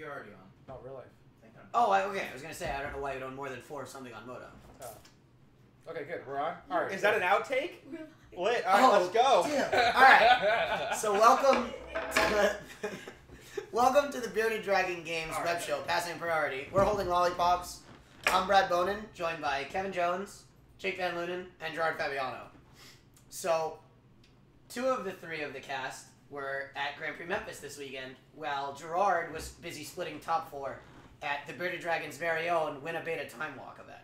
superiority on? Not real life. Oh, okay. I was gonna say I don't know why you own more than 4 of something on Moto. Oh. Okay, good. We're on. All right. Is that an outtake? Lit. All right, let's go. All right. So welcome to the Bearded Dragon Games web show, Passing Priority. We're holding lollipops. I'm Brad Bonin, joined by Kevin Jones, Jake Van Lunen, and Gerard Fabiano. So, 2 of the 3 of the cast were at Grand Prix Memphis this weekend, while Gerard was busy splitting top 4 at the Bearded Dragon's very own Winabeta Time Walk event.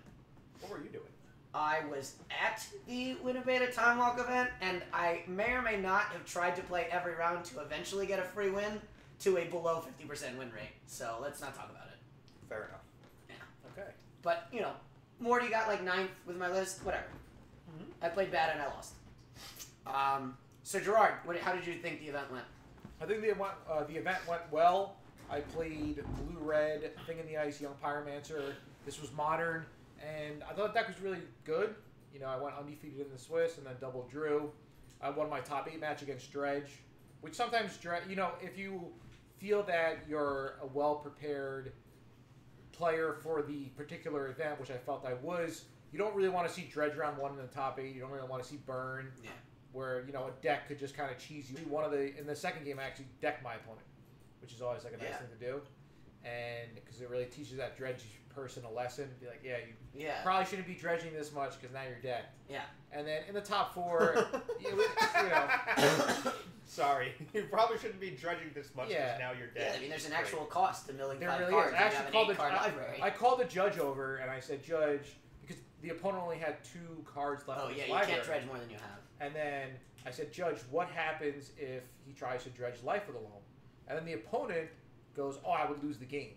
What were you doing? I was at the Winabeta Time Walk event, and I may or may not have tried to play every round to eventually get a free win to a below 50% win rate. So let's not talk about it. Fair enough. Yeah. Okay. But, you know, Morty got like 9th with my list, whatever. Mm-hmm. I played bad and I lost. So Gerard, how did you think the event went? I think the event went well. I played Blue-Red, Thing in the Ice, Young Pyromancer. This was modern, and I thought that was really good. You know, I went undefeated in the Swiss and then double drew. I won my top 8 match against Dredge, which sometimes, you know, if you feel that you're a well-prepared player for the particular event, which I felt I was, you don't really want to see Dredge round 1 in the top 8. You don't really want to see Burn, where, you know, a deck could just kind of cheese you. In the second game, I actually decked my opponent, which is always like a nice thing to do. And because it really teaches that Dredge person a lesson. Be like, you probably shouldn't be dredging this much because now you're dead. Yeah. And then in the top 4, you know. Sorry. You probably shouldn't be dredging this much because now you're dead. Yeah, I mean, there's an actual cost to milling 5 really cards. I actually called library. I called the judge over and I said, Judge, because the opponent only had 2 cards left in his library. You can't dredge more than you have. And then I said, Judge, what happens if he tries to dredge Life of the Loam? And then the opponent goes, I would lose the game.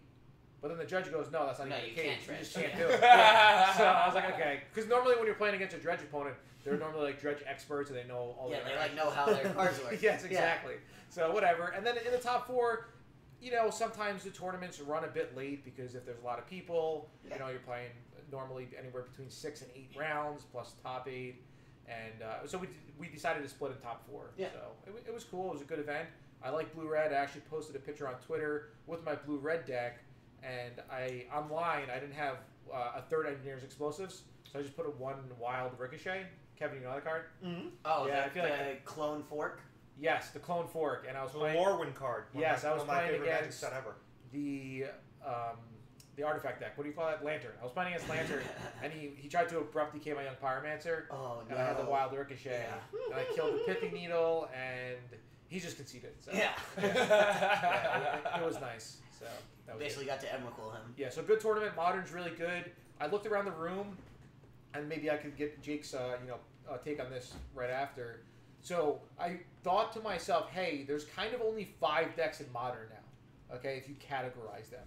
But then the judge goes, no, that's not even the case. You just can't do it. So I was like, okay. Because normally when you're playing against a dredge opponent, they're normally like dredge experts and they know all they like know how their cards work. Yes, exactly. So whatever. And then in the top 4, you know, sometimes the tournaments run a bit late because if there's a lot of people, you know, you're playing normally anywhere between 6 and 8 rounds plus top 8. And so we decided to split in top 4. Yeah. So it was cool. It was a good event. I like Blue-Red. I actually posted a picture on Twitter with my Blue-Red deck. And online, I didn't have a 3rd Engineer's Explosives, so I just put a 1 Wild Ricochet. Kevin, you know that card? Mm-hmm. Oh, yeah, I feel like Clone Fork? Yes, the Clone Fork. And I was playing... The Lorwyn card. Yes, I was playing against Magic set ever. The artifact deck. What do you call that? Lantern. I was playing against Lantern, and he tried to abrupt decay my Young Pyromancer. Oh, no. And I had the Wild Ricochet. Yeah. And I killed the Pithy Needle, and he just conceded. So. Yeah. It was nice. So that was basically got to Emrakul him. Yeah, so good tournament. Modern's really good. I looked around the room, and maybe I could get Jake's take on this right after. So I thought to myself, hey, there's kind of only 5 decks in Modern now. Okay, if you categorize them,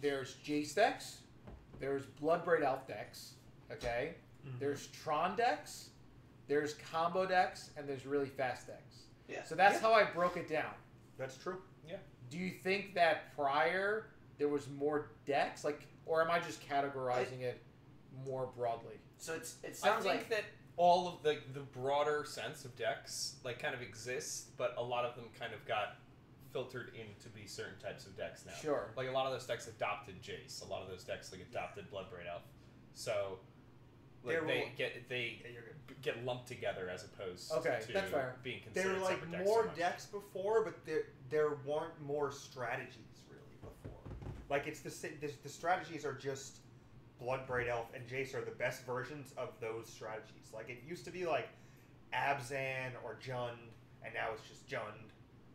there's Jace decks, there's Bloodbraid Elf decks. Okay, there's Tron decks, there's combo decks, and there's really fast decks. Yeah. So that's how I broke it down. That's true. Yeah. Do you think that prior there was more decks, or am I just categorizing it more broadly? So it sounds I think that all of the broader sense of decks kind of exists, but a lot of them kind of got filtered in to be certain types of decks now. Sure. Like a lot of those decks adopted Jace. A lot of those decks adopted Bloodbraid Elf. So they get lumped together as opposed to that's fair. Being considered there were separate decks more so much. decks before, but there weren't more strategies really before. Like the strategies are just Bloodbraid Elf and Jace are the best versions of those strategies. Like it used to be like Abzan or Jund, and now it's just Jund,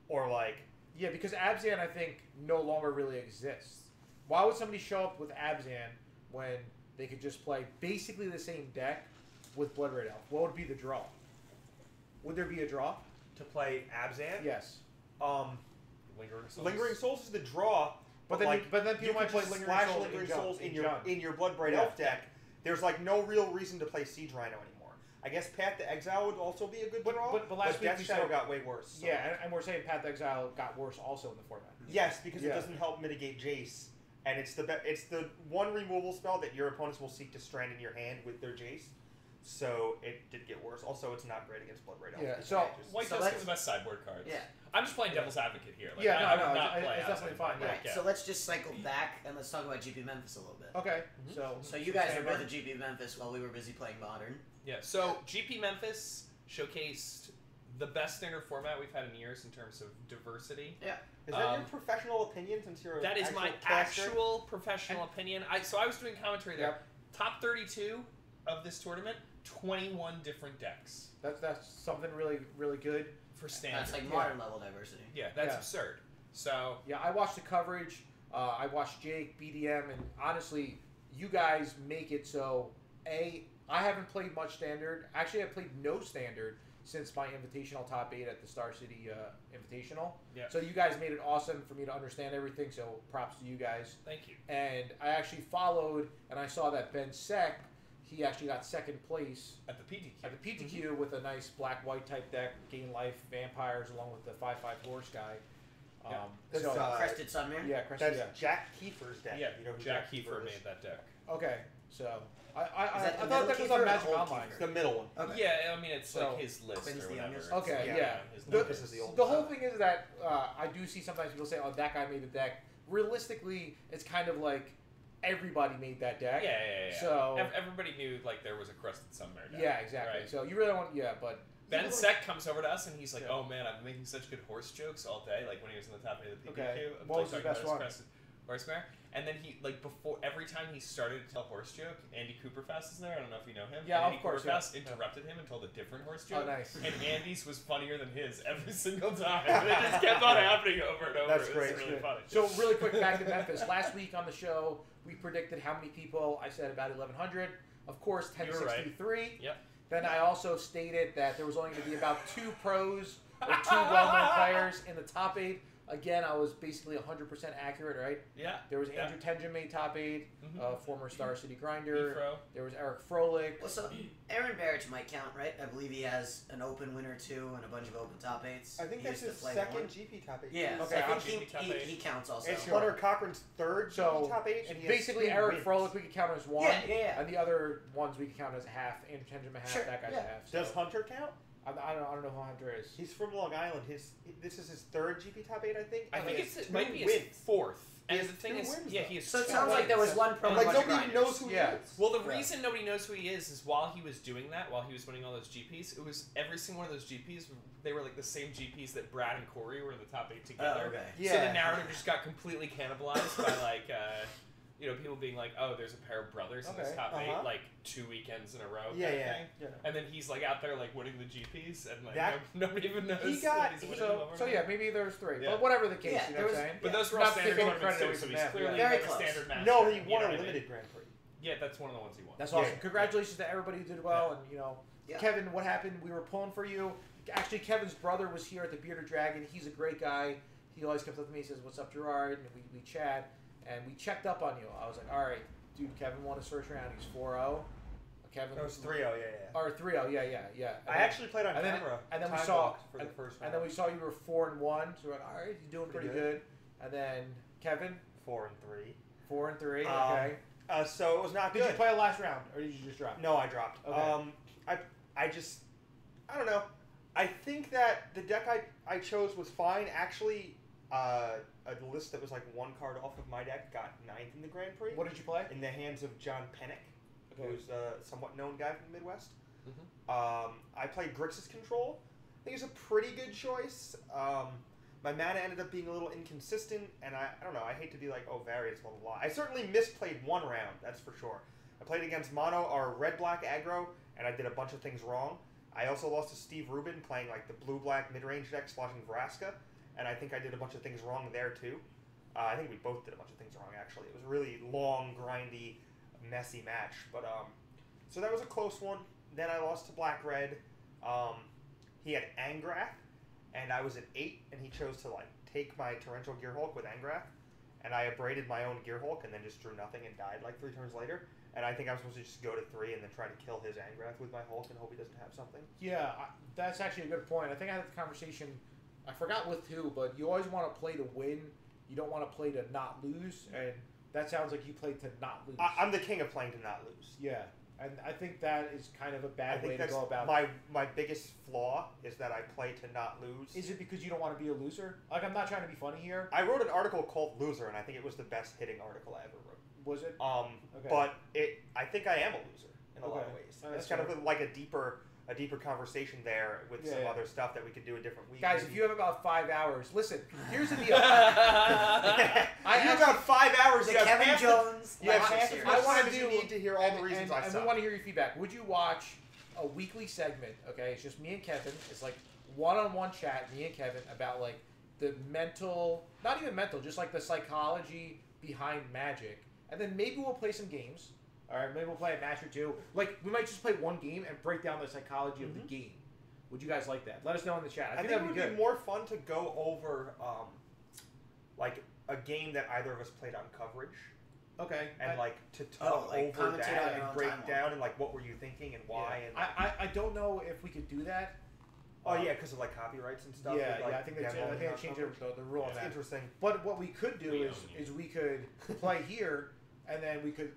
or like because Abzan I think no longer really exists. Why would somebody show up with Abzan when they could just play basically the same deck with Bloodbraid Elf? What would be the draw? Would there be a draw to play Abzan? Yes. Lingering Souls. Lingering Souls is the draw, but then people might play Lingering Souls in your Bloodbraid Elf deck. There's no real reason to play Siege Rhino anymore. I guess Path to Exile would also be a good draw, but last week Death Shadow got way worse. So. Yeah, and we're saying Path to Exile got worse also in the format. Yes, because it doesn't help mitigate Jace, and it's the one removal spell that your opponents will seek to strand in your hand with their Jace. so it did get worse. Also, it's not great against Blood Red Elf. Yeah, It's so- just- White So Tusk let's- is the best sideboard cards. Yeah. I'm just playing devil's advocate here. Like, Yeah, I no, would not play it's definitely outside, fine, but, yeah. Right. So let's just cycle back and let's talk about GP Memphis a little bit. Okay, Mm-hmm. So you guys were stand both by. at GP Memphis while we were busy playing Modern. Yeah, so GP Memphis showcased the best standard format we've had in years in terms of diversity. Yeah. Is that your professional opinion since you're That is an my caster? actual professional opinion. So I was doing commentary there. Yep. Top 32 of this tournament, 21 different decks That's something really really good. for standard. That's like Modern level diversity. yeah, that's Yeah. absurd. So Yeah, I watched the coverage. I watched Jake, BDM, and honestly, you guys make it so. I haven't played much standard. Actually, I played no standard since my Invitational top 8 at the Star City Invitational. Yeah. So you guys made it awesome for me to understand everything. So props to you guys. thank you. And I actually followed, and I saw that Ben Sek, he actually got second place At the PTQ. at the PTQ with a nice black-white type deck, gain life, vampires, along with the 5/5 horse guy. Yeah. That's, So, Crested Sunmere? yeah, Crescent, That's Jack Kiefer's deck. Yeah, You know who Jack Kiefer is? made that deck. Okay, so I Is that the thought middle that was Kiefer on or Magic the old Online. It's the middle one. Okay. Yeah, I mean it's So, like his list Quinn's or the whatever. youngest. It's- Okay, Yeah. his The, list. This is the old the whole thing is that I do see sometimes people say, "Oh, that guy made the deck." Realistically, it's kind of like everybody made that deck. Yeah. So Everybody knew like there was a Crested Sunmare deck. yeah, exactly. Right. So you really want, but Ben Sek comes over to us and he's like, Yeah. "Oh man, I've been making such good horse jokes all day." Like when he was in the top 8 of the PPQ. Okay. I'm What was talking his best about one? Crested Horsemare. And then he before every time he started to tell a horse joke, Andy Cooperfast is there. I don't know if you know him. Yeah, and Andy of course, yeah. Cooperfast interrupted him and told a different horse joke. Oh, nice. And Andy's was funnier than his every single time. And it just kept on happening over and over. That's It great. was really funny. So really quick, back to Memphis. Last week on the show, we predicted how many people. I said about 1,100. Of course, You were right. 1063. Yep. Then I also stated that there was only going to be about 2 pros or 2 well-known players in the top 8. Again, I was basically 100% accurate, right? Yeah. There was Yeah. Andrew Tenjin made top 8, Mhm. former Star City Grinder. Efro. There was Eric Froelich. Well, so Aaron Barrett might count, right? I believe he has an open winner too and a bunch of open top 8s. I think He that's used to his play second one. GP top 8. Yeah, Okay, so I I'll think GP top he 8. counts also. It's Sure. Hunter Cochran's third So, GP top 8. And he has basically, 2 Eric wins. Froelich we could count as one, Yeah. and the other ones we could count as half. Andrew Tenjin a half, Sure, that guy's yeah. a half. So Does Hunter count? I don't know who Hunter is. He's from Long Island. This is his third GP top 8, I think. I and think he has it 2 might be wins. his fourth. He And has the thing 2 is, wins, yeah, though. he has So it 2 sounds like there was wins. one pro And and Like a bunch of nobody even grinders. knows who Yeah. he is. Well, the Yeah. reason nobody knows who he is while he was doing that, while he was winning all those GPs, it was every single one of those GPs, they were like the same GPs that Brad and Corey were in the top 8 together. Oh, okay. So Yeah. the narrative just got completely cannibalized by like, people being like, "Oh, there's a pair of brothers in this Okay. top 8 Uh-huh. like 2 weekends in a row." Yeah, kind of yeah. thing. Yeah. And then he's like out there like winning the GPs, and like That- nobody even knows. He that got- he's winning So, them over so and yeah, over. maybe there's 3. Yeah. But whatever the case, Yeah, you know there what I'm was- saying? But those were Not all standard taking tournaments credit too, with so he's Matt, clearly yeah. Very like a close. standard master. No, he you know won what a I mean? limited Grand Prix. Yeah, that's one of the ones he won. That's Yeah. awesome. Congratulations to everybody who did well, and Yeah. Kevin, what happened? We were pulling for you. Actually, Kevin's brother was here at the Bearded Dragon. He's a great guy. He always comes up to me and says, "What's up, Gerard?" And we chat, and we checked up on you. I was like, "All right, dude, Kevin won his first round. He's 4-0. Kevin That was 3-0, yeah. or 3-0, yeah. And I then- actually played on and then- camera. and then we time saw- walked for the first round. and then we saw you were 4-1. So we're like, "All right, he's doing pretty Pretty good." And then Kevin 4-3. 4-3. Um, Okay. So it was not Did good. you play a last round, or did you just drop? No, I dropped. Okay. I don't know. I think that the deck I chose was fine. Actually, a list that was like 1 card off of my deck got 9th in the Grand Prix. What did you play? In the hands of John Pennick, Okay. who's a somewhat known guy from the Midwest. Mhm. I played Grixis Control. I think it's a pretty good choice. My mana ended up being a little inconsistent, and I don't know. I hate to be like, oh, variance, blah, blah, blah. I certainly misplayed 1 round, that's for sure. I played against mono or red-black aggro, and I did a bunch of things wrong. I also lost to Steve Rubin playing like the blue-black mid-range deck, splashing Vraska, and I think I did a bunch of things wrong there too. I think we both did a bunch of things wrong, actually. It was a really long, grindy, messy match. But so that was a close one. Then I lost to Black-Red. He had Angrath, and I was at 8, and he chose to like take my Torrential Gearhulk with Angrath, and I abraded my own Gearhulk and then just drew nothing and died like 3 turns later. And I think I'm supposed to just go to 3 and then try to kill his Angrath with my Hulk and hope he doesn't have something. Yeah, that's actually a good point. I think I had the conversation. I forgot with who, but you always want to play to win. You don't want to play to not lose, and that sounds like you played to not lose. I'm the king of playing to not lose. Yeah. And I think that is kind of a bad way to go about my biggest flaw is that I play to not lose. Is it because you don't want to be a loser? Like, I'm not trying to be funny here. I wrote an article called Loser, and I think it was the best hitting article I ever wrote. Was it? Okay. But I think I am a loser in a lot of ways. It's kind of like a deeper conversation there with some other stuff that we could do a different week. Guys, if you have about 5 hours, listen, here's the deal. You have about 5 hours. The Kevin Jones. I want to need to hear all the reasons I suck. And we want to hear your feedback. Would you watch a weekly segment, okay? It's just me and Kevin. It's like one-on-one chat, me and Kevin, about like the mental, not even mental, just like the psychology behind Magic. And then maybe we'll play some games. All right, maybe we'll play a match or two. Like, we might just play one game and break down the psychology of the game. Would you guys like that? Let us know in the chat. I think it would be more fun to go over, like, a game that either of us played on coverage. Okay. And, to talk over that and break down and, what were you thinking and why. Yeah. And I don't know if we could do that. Oh, yeah, because of, copyrights and stuff. Yeah, I think they changed the rule on that. Interesting. But what we could do is we could play here, and then we could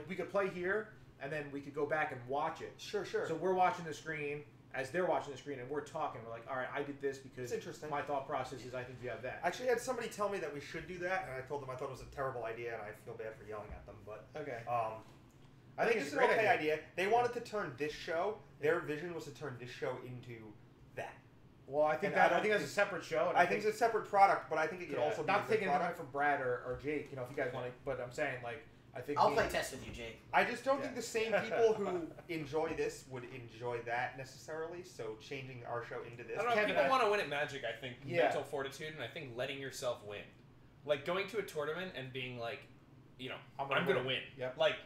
we could play here, and then we could go back and watch it. Sure. So we're watching the screen as they're watching the screen, and we're talking. We're like, all right, I did this because my thought process is I think you have that. I actually had somebody tell me that we should do that, and I told them I thought it was a terrible idea, and I feel bad for yelling at them. But okay. I think it's an okay idea. They wanted to turn this show. Their vision was to turn this show into that. Well, I think that's a separate show. I think it's a separate product, but I think it could also be not taking anything from Brad or Jake. If you guys want to, but I'm saying I think I'll play test with you, Jake. I just don't think the same people who enjoy this would enjoy that necessarily. So changing our show into this, I don't know. People want to win at Magic. I think mental fortitude, and I think letting yourself win, like going to a tournament and being like, I'm gonna win. Yep. Like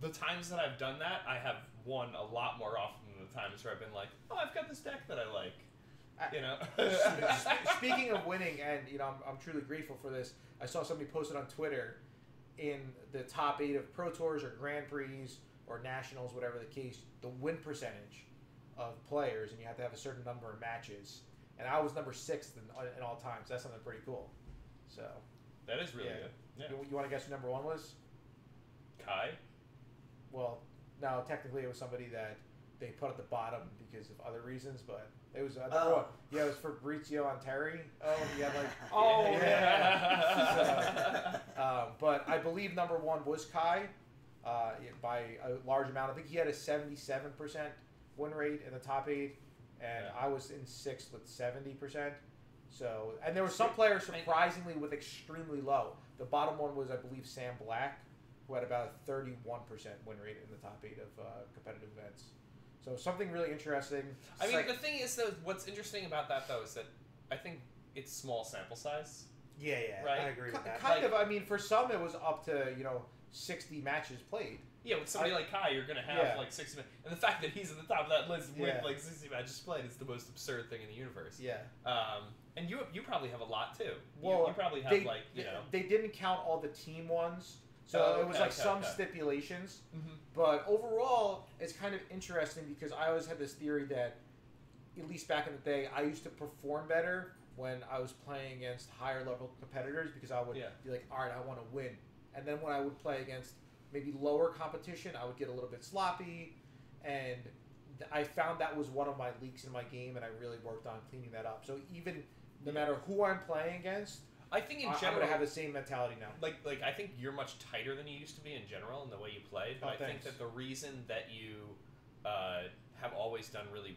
the times that I've done that, I have won a lot more often than the times where I've been like, oh, I've got this deck that I like. Speaking of winning, and I'm truly grateful for this. I saw somebody posted on Twitter in the top 8 of Pro Tours or Grand Prix or Nationals, whatever the case, the win percentage of players, and you have to have a certain number of matches. And I was number 6th in all time, so that's something pretty cool. So that is really good. Yeah. You want to guess who number 1 was? Kai? Well, no, technically it was somebody that they put at the bottom because of other reasons, but it was it was Fabrizio Anteri. Oh, he had but I believe number 1 was Kai by a large amount. I think he had a 77% win rate in the top 8, and I was in 6th with 70%. So, and there were some players surprisingly with extremely low. The bottom one was, I believe, Sam Black, who had about a 31% win rate in the top 8 of competitive events. So something really interesting. I mean, the thing is, though, what's interesting about that, though, is that I think it's small sample size. Yeah, right? I agree with that. Kind of. I mean, for some, it was up to 60 matches played. Yeah, with somebody like Kai, you're gonna have 60 matches, and the fact that he's at the top of that list with 60 matches played is the most absurd thing in the universe. Yeah. And you probably have a lot too. Well, you probably have They didn't count all the team ones. So it was some stipulations. Mm-hmm. But overall, it's kind of interesting because I always had this theory that, at least back in the day, I used to perform better when I was playing against higher level competitors because I would be like, all right, I want to win. And then when I would play against maybe lower competition, I would get a little bit sloppy. And I found that was one of my leaks in my game, and I really worked on cleaning that up. So even no matter who I'm playing against, I think in general, I'm gonna have the same mentality now. Like I think you're much tighter than you used to be in general in the way you played. But I think that the reason that you have always done really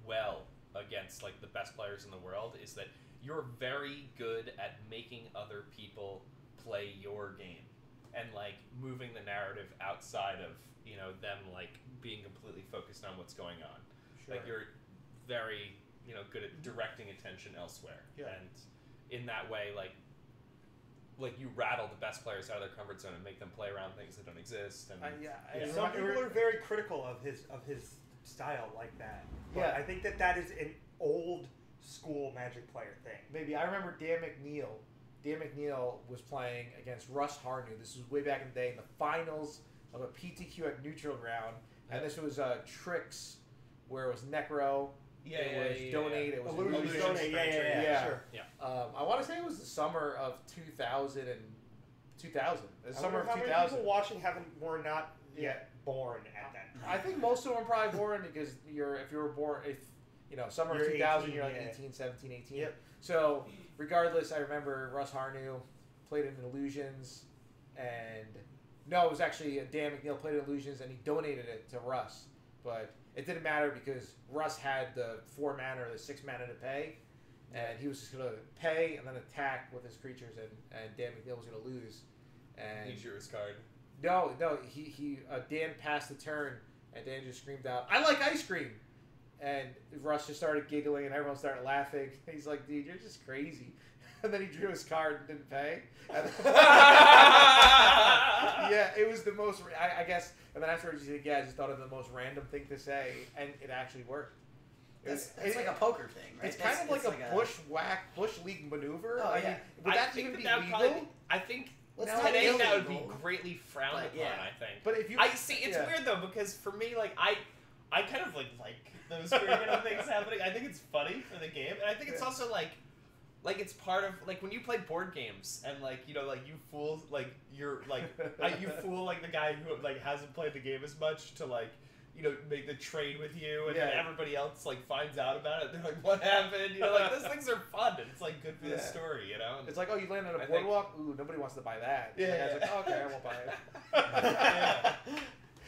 well against the best players in the world is that you're very good at making other people play your game and moving the narrative outside of them being completely focused on what's going on. Sure. You're very good at directing attention elsewhere. Yeah. And in that way, you rattle the best players out of their comfort zone and make them play around things that don't exist. And some people are very critical of his style like that. But I think that is an old school Magic player thing. Maybe I remember Dan McNeil. Dan McNeil was playing against Russ Harnu. This was way back in the day in the finals of a PTQ at Neutral Ground, and this was Tricks, where it was Necro. It was Donate. It was Illusion. Donate. Yeah. Sure. I want to say it was the summer of 2000. The I summer wonder of how many 2000. people watching were not yet born at that time. I think most of them were probably born because summer of You're 2000, 18, you're like yeah. 18, 17, 18. Yep. So regardless, I remember Russ Harnew played in Illusions, and no, it was actually Dan McNeil played in Illusions, and he donated it to Russ, but it didn't matter because Russ had the 4 mana or the 6 mana to pay, and he was just gonna pay and then attack with his creatures, and Dan McNeil was gonna lose. And He drew his card. No, Dan passed the turn, and Dan just screamed out, "I like ice cream!" And Russ just started giggling, and everyone started laughing. He's like, "Dude, you're just crazy." And then he drew his card and didn't pay. Yeah, it was the most, I guess, and then afterwards he said, "Yeah, I just thought of the most random thing to say," and it actually worked. It's like a poker thing, right? It's kind of like a bush league maneuver. Oh, I yeah. mean, would that even be legal? I think Well, it's No, not today that would illegal, be greatly frowned but upon. yeah. I think. But if you, I see. It's yeah. weird though because for me, like I kind of like those weird kind of things happening. I think it's funny for the game, and I think it's also like it's part of like when you play board games and like you fool like you're like you fool like the guy who like hasn't played the game as much to like make the trade with you, and then everybody else like finds out about it. They're like, "What happened?" Like those things are fun, and it's like good for the story, And it's like, "Oh, you landed on a boardwalk. Ooh, nobody wants to buy that." Yeah, And the guy's like, "Oh, okay, I won't buy it."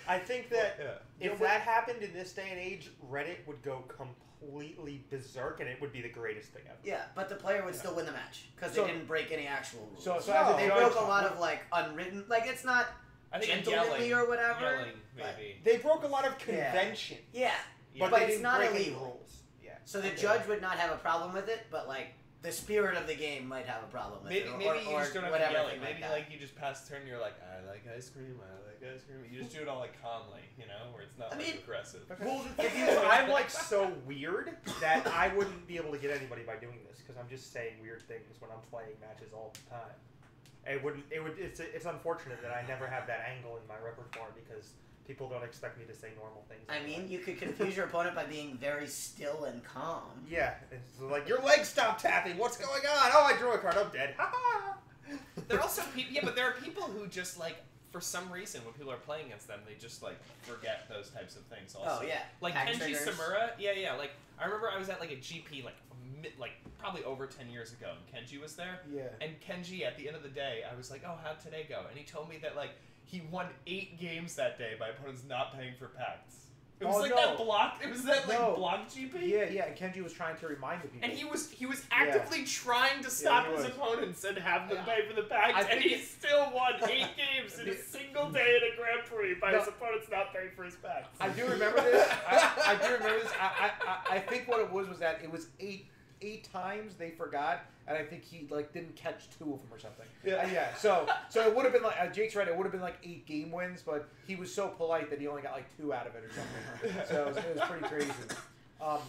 I think that if that happened in this day and age, Reddit would go completely berserk, and it would be the greatest thing ever. Yeah, but the player would still win the match because they didn't break any actual rules. So they broke a lot of like unwritten, like it's not I think gentlemanly yelling, or whatever. Yelling, maybe. They broke a lot of convention, Yeah, but but they it's didn't not break illegal. any rules. Yeah. So the judge would not have a problem with it, but like the spirit of the game might have a problem with it. Maybe Or you just don't have to whatever yell it. thing Maybe that. like you just pass the turn and you're like, "I like ice cream, I like ice cream." You just do it all like calmly, where it's not aggressive. Well, the thing is, I'm like so weird that I wouldn't be able to get anybody by doing this because I'm just saying weird things when I'm playing matches all the time. It's unfortunate that I never have that angle in my repertoire because people don't expect me to say normal things. I mean, you could confuse your opponent by being very still and calm. Yeah, it's like, "Your leg stopped tapping. What's going on? Oh, I drew a card. I'm dead." Ha ha. There are also people, but there are people who just like, for some reason, when people are playing against them, they just like forget those types of things. Also, Oh yeah, like Hack Kenji triggers. Samura. Yeah. Like I remember I was at like a GP like probably over 10 years ago, and Kenji was there. Yeah. And Kenji, at the end of the day, I was like, "Oh, how'd today go?" And he told me that like he won 8 games that day by opponents not paying for packs. It was that block. It was that block GP. Yeah, and Kenji was trying to remind the people. And he was actively trying to stop his opponents and have them pay for the packs, and he still won 8 games in a single day in a Grand Prix by his opponents not paying for his packs. I do remember this. I do remember this. I think what it was that it was 8 times they forgot, and I think he like didn't catch 2 of them or something. Yeah. So it would have been like Jake's right. It would have been like 8 game wins, but he was so polite that he only got like 2 out of it or something. So it was pretty crazy.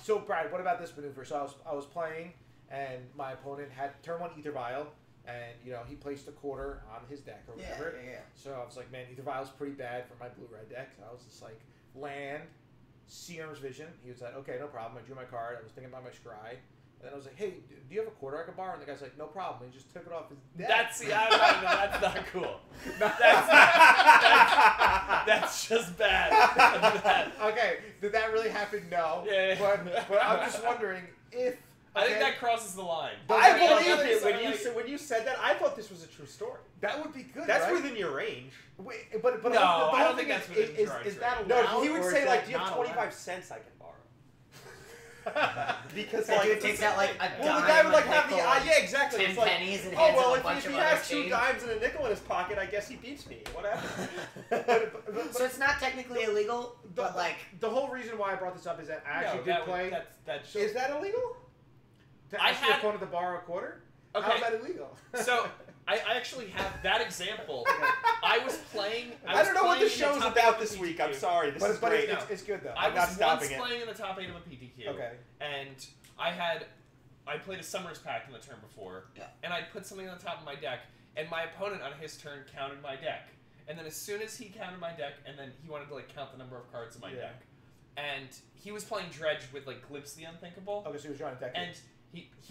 So Brad, what about this maneuver? So I was playing, and my opponent had turn 1 Ether Vial, and he placed a quarter on his deck or whatever. Yeah. So I was like, man, Ether Vial's pretty bad for my blue-red deck. So I was just like, land, Seer's Vision. He was like, okay, no problem. I drew my card. I was thinking about my scry. And then I was like, "Hey, do you have a quarter I could borrow?" And the guy's like, "No problem." And he just took it off his deck. That's not cool. That's just bad. That's bad. Okay, did that really happen? No. Yeah. But I'm just wondering if. I think that crosses the line. I believed it when you said that. I thought this was a true story. That would be good. That's right? within your range. Wait, but No, the I whole don't thing think that's within Gerard's is that range. allowed? No, he would or say is like, that "Do you have not 25 allowed? cents I can borrow?" Because And like, dude takes out like a dime, well, the guy would like a have the nickel, yeah, exactly. 10 It's like, pennies and "Oh hands well, him a bunch if of he other has 2 change. dimes and a nickel in his pocket, I guess he beats me." Whatever. So it's not technically illegal, but like The whole reason why I brought this up is that I actually did play. Is that illegal? To ask your opponent to borrow a quarter? Okay. How's that illegal? So I actually have that example. I was playing. I don't know what the playing in show's top about 8 this of week. PTQ. I'm sorry. This is but great. it's good though. I I'm not was stopping once it. playing in the top 8 of a PTQ. Okay. And I played a Summer's Pact in the turn before. Yeah. And I put something on the top of my deck, and my opponent on his turn counted my deck. And then as soon as he counted my deck, and then he wanted to like count the number of cards in my deck. And he was playing Dredge with like Glimpse the Unthinkable. Okay, so he was trying to deck And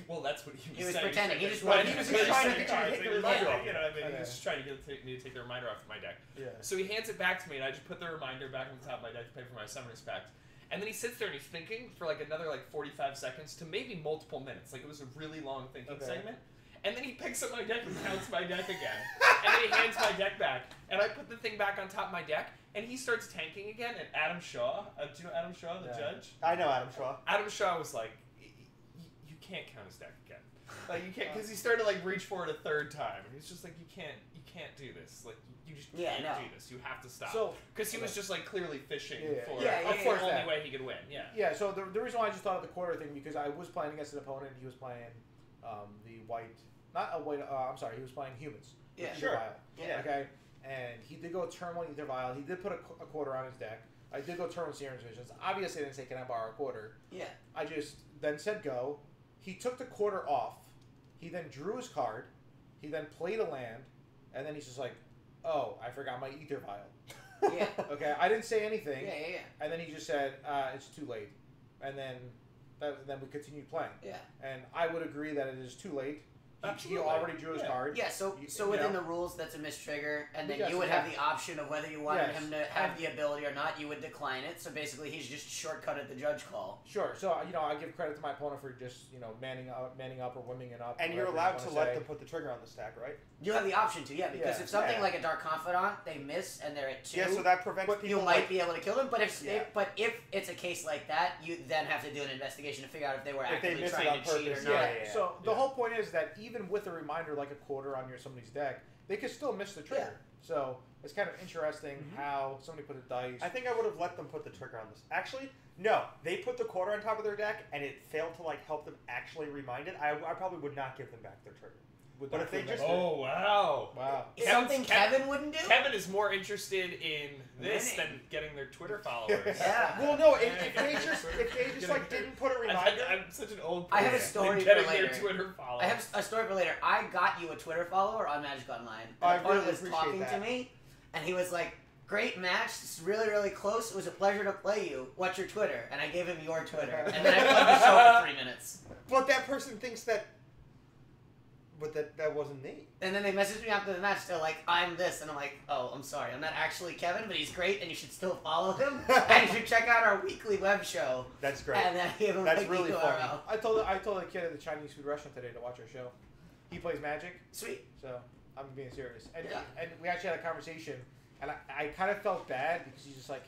Well, that's what he was He was saying. pretending. He just wanted wanted to to get trying to the get you to cards. take the reminder off. You know what I mean? Okay. He was just trying to get me to take the reminder off my deck. Yeah. So he hands it back to me, and I just put the reminder back on the top of my deck to pay for my Summoners Pact. And then he sits there and he's thinking for like another 45 seconds to maybe multiple minutes. Like it was a really long thinking segment. And then he picks up my deck and counts my deck again. And then he hands my deck back. And I put the thing back on top of my deck. And he starts tanking again. And Adam Shaw, do you know Adam Shaw, the judge? I know Adam Shaw. Adam Shaw was like, you can't count his deck again. Like you can't, because he started to reach for it a third time. And he's just like, you can't do this. Like you just can't do this. You have to stop. So because he was just clearly fishing for of course the only way he could win. Yeah. Yeah. So the reason why I just thought of the quarter thing because I was playing against an opponent. He was playing the white, not a white. I'm sorry. He was playing humans. Yeah. Sure. Yeah. Okay. And he did go turn 1 Ether Vial. He did put a quarter on his deck. I did go turn 1 Searing's Visions. Obviously, I didn't say, can I borrow a quarter? Yeah. I just then said go. He took the quarter off. He then drew his card. He then played a land. And then he's just like, oh, I forgot my Ether Vial. Yeah. Okay, I didn't say anything. Yeah. And then he just said, it's too late. And then we continued playing. Yeah. And I would agree that it is too late. He Absolutely. already drew his card. Yeah, so within the rules, that's a mistrigger, and then you would have the option of whether you wanted him to have the ability or not. You would decline it. So basically, he's just shortcutted the judge call. Sure. So I give credit to my opponent for just manning up or women it up. And you're allowed to let them put the trigger on the stack, right? You have the option to, because if something like a Dark Confidant, they miss and they're at 2. Yeah, so that prevents people. You might be able to kill them, but if it's a case like that, you then have to do an investigation to figure out if they were actively trying to cheat or not. Yeah. So the whole point is that even with a reminder like a quarter on somebody's deck, they could still miss the trigger. Yeah. So it's kind of interesting how somebody put a dice. I think I would have let them put the trigger on this. Actually, no. They put the quarter on top of their deck, and it failed to help them actually remind it. I probably would not give them back their trigger. But if they just wow. Something Kevin wouldn't do? Kevin is more interested in this than getting their Twitter followers. Yeah. Well, no, if they just didn't put a reminder. I'm such an old person. I have a story getting for later. their Twitter followers. I have a story for later. I got you a Twitter follower on Magic Online. I And really was appreciate talking that. to me, and he was like, "Great match. It's really, really close. It was a pleasure to play you. What's your Twitter?" And I gave him your Twitter, and then I played the show for 3 minutes. But that person thinks that. But that wasn't me. And then they messaged me after the match. They're like, "I'm this," and I'm like, "Oh, I'm sorry. I'm not actually Kevin, but he's great, and you should still follow him. And you should check out our weekly web show." That's great. And then I gave him That's the really URL. funny. I told the kid at the Chinese food restaurant today to watch our show. He plays Magic. Sweet. So I'm being serious. And Yeah. and we actually had a conversation, and I kind of felt bad because he's just like,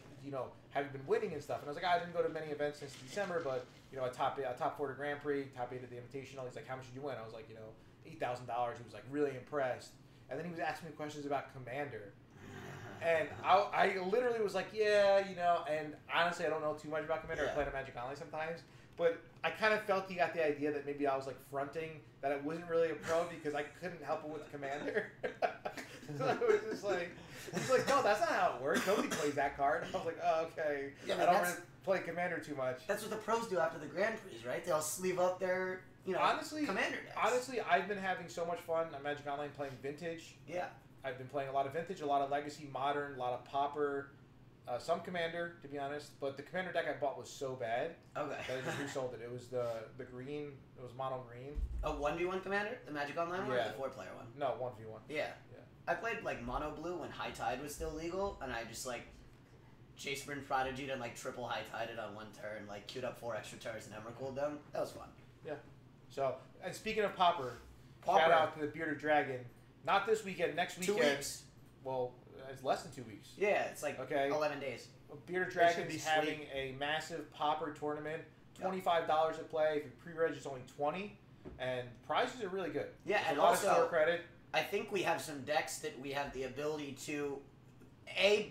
have you been winning and stuff? And I was like, I didn't go to many events since December, but I top 4 to Grand Prix, top 8 at the Invitational. He's like, how much did you win? I was like, $8,000. He was like really impressed, and then he was asking me questions about Commander, and I literally was like, and honestly, I don't know too much about Commander. I play at Magic Online sometimes, but I kind of felt he got the idea that maybe I was fronting that I wasn't really a pro because I couldn't help it with Commander. So I was just like, he's like, no, that's not how it works. Nobody plays that card. I was like, oh, okay. Yeah, I don't really play Commander too much. That's what the pros do after the Grand Prix, right? They'll sleeve up their Commander decks. Honestly, I've been having so much fun on Magic Online playing Vintage. Yeah. I've been playing a lot of Vintage, a lot of Legacy, Modern, a lot of Pauper, some Commander, to be honest. But the Commander deck I bought was so bad Okay. that I just resold it. It was the green. It was mono green. A 1v1 Commander? The Magic Online one or Yeah. the 4-player one? No, 1v1. Yeah. I played mono blue when High Tide was still legal, and I just Jaceburn Prodigy and triple High Tided on one turn, queued up 4 extra turns and Emrakul them. That was fun. Yeah. So, and speaking of Pauper, shout out to the Bearded Dragon. Not this weekend, next weekend. 2 weeks. Well, it's less than 2 weeks. Yeah, it's okay. 11 days. Bearded Dragon's having a massive Pauper tournament. $25 to play. If you pre-reg, it's only $20, and prizes are really good. Yeah, There's and a lot also of store credit. I think we have some decks that we have the ability to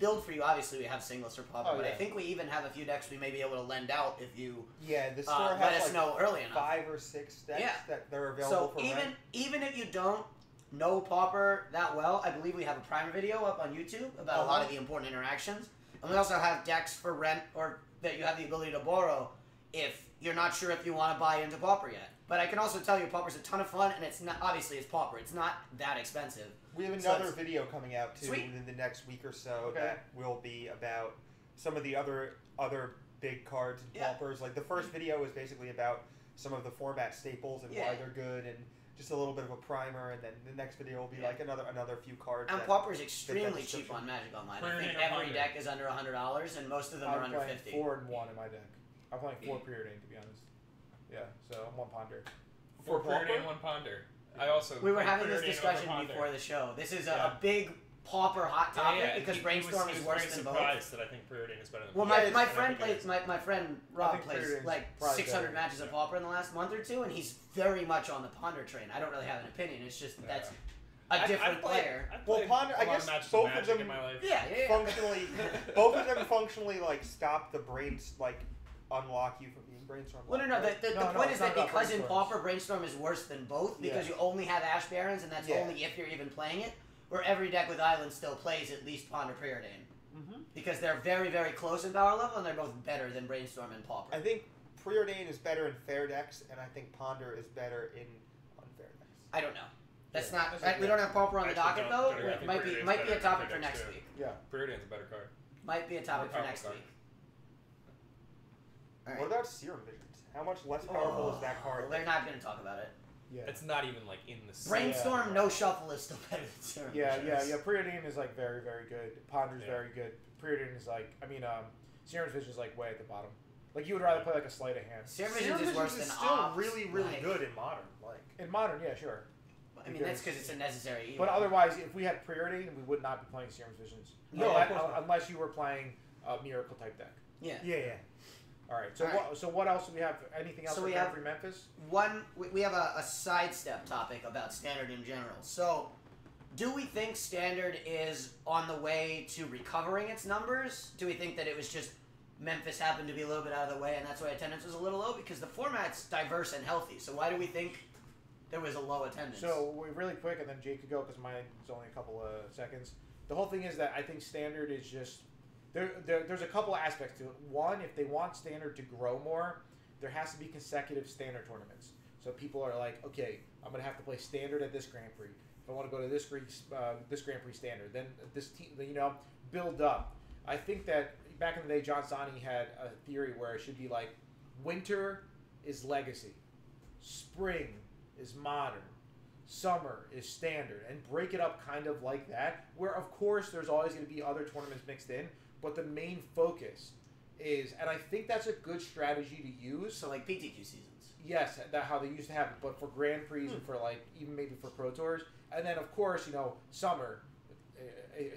build for you. Obviously, we have singles for Pauper, but I think we even have a few decks we may be able to lend out if you the store let has us know early enough. 5 or 6 decks that they're available so for rent. even if you don't know Pauper that well, I believe we have a primer video up on YouTube about a lot of the important interactions, and we also have decks for rent or that you have the ability to borrow if you're not sure if you want to buy into Pauper yet. But I can also tell you Pauper's a ton of fun, and it's not obviously it's Pauper. It's not that expensive. We have another video coming out too Sweet. within the next week or so that will be about some of the other big cards and Paupers. The first video is basically about some of the format staples and Yeah. why they're good, and just a little bit of a primer, and then the next video will be like another few cards. And that Pauper's fit that extremely cheap description. on Magic Online. I Preordain think or every Ponder? deck is under $100, and most of them are I'm under playing 50. 4 and 1 in my deck. I'm playing 4 Preordain, to be honest. Yeah, so I'm 1 Ponder. For Pauper? Preordain, 1 Ponder. I also We were played having this Preordain discussion over Ponder. before the show. This is Yeah. a big Pauper hot topic because he Brainstorm was is worse very than both. surprised that I think Preordain is better than Well, Pauper. my And I friend think it plays. is. My friend Rob think plays Preordain's like probably 600 better. matches of Pauper in the last month or two, and he's very much on the Ponder train. I don't really have an opinion. It's just that's a different player. I've Well, played Ponder- a I lot guess of matches both of of Magic them- in my life. Yeah. Functionally, both of them functionally like stop the brains, like unlock you from being brainstorm. Well, no. The No, point it's is not that about because in Brainstorms. Pauper, Brainstorm is worse than both because you only have Ash Barons, and that's Yeah. only if you're even playing it. Where every deck with Island still plays at least Ponder Preordain. Mm-hmm. Because they're very, very close in power level, and they're both better than Brainstorm and Pauper. I think Preordain is better in fair decks, and I think Ponder is better in unfair decks. I don't know. That's Yeah. not. That's we don't have Pauper on the Actually, docket don't- though. don't agree. I It think might be Preordain's might be better a in topic fair for decks, next too. week. Yeah. Preordain's a better card. Might be a topic for More next powerful week. All What right. about Serum Visions? How much less powerful is that card? They're not going to talk about it. Yeah. It's not even like in the same. Brainstorm, no shuffle is still better than Serum. Yeah, Visions. Preordain is like very, very good. Ponder's Yeah. very good. Preordain is like, Serum Vision is like way at the bottom. Like you would rather play like a sleight of hand. Serum Serum Visions is worse is than still Ops. really, really like- good in modern. Like, In modern, yeah, sure. I mean, that's because it's a necessary evil. But otherwise, if we had Preordain, we would not be playing Serum Visions. No, of unless, course not. unless you were playing a Miracle type deck. yeah. yeah. All right. So All right. so what else do we have? Anything else So for we Grand have- Prix Memphis? We have a sidestep topic about Standard in general. So, do we think Standard is on the way to recovering its numbers? Do we think that it was just Memphis happened to be a little bit out of the way and that's why attendance was a little low? Because the format's diverse and healthy. So why do we think there was a low attendance? So we really quick, and then Jake could go because mine's only a couple of seconds. The whole thing is that I think Standard is just there's a couple of aspects to it. One, if they want Standard to grow more, there has to be consecutive Standard tournaments. So people are like, okay, I'm gonna have to play Standard at this Grand Prix. If I want to go to this Grand Prix Standard, then this team, build up. I think that back in the day, John Zani had a theory where it should be like, winter is legacy, spring is modern, summer is standard, and break it up kind of like that, where of course there's always going to be other tournaments mixed in, but the main focus is, and I think that's a good strategy to use. So like PTQ seasons. Yes, that how they used to have it, but for Grand Prix and for like even maybe for Pro Tours, and then of course summer.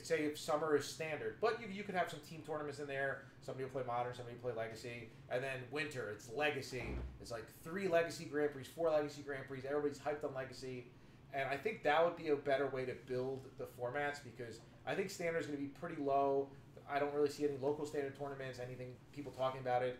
Say if summer is standard, but you could have some team tournaments in there. Somebody will play modern, somebody will play legacy, and then winter it's legacy. It's like 3 legacy Grand Prix, 4 legacy Grand Prix. Everybody's hyped on legacy, and I think that would be a better way to build the formats because I think standard is going to be pretty low. I don't really see any local standard tournaments, anything people talking about it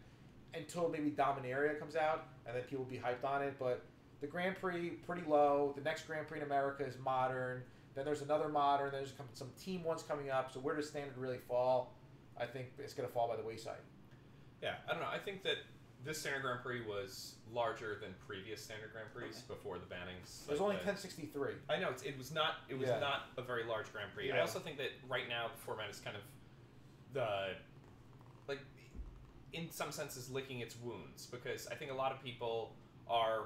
until maybe Dominaria comes out, and then people will be hyped on it. But the Grand Prix pretty low. The next Grand Prix in America is modern. Then there's another modern. There's some team ones coming up. So where does standard really fall? I think it's going to fall by the wayside. Yeah, I don't know. I think that this Standard Grand Prix was larger than previous Standard Grand Prix before the bannings. There's only 1063. I know it was not a very large Grand Prix. Yeah. I also think that right now the format is kind of in some senses licking its wounds because I think a lot of people are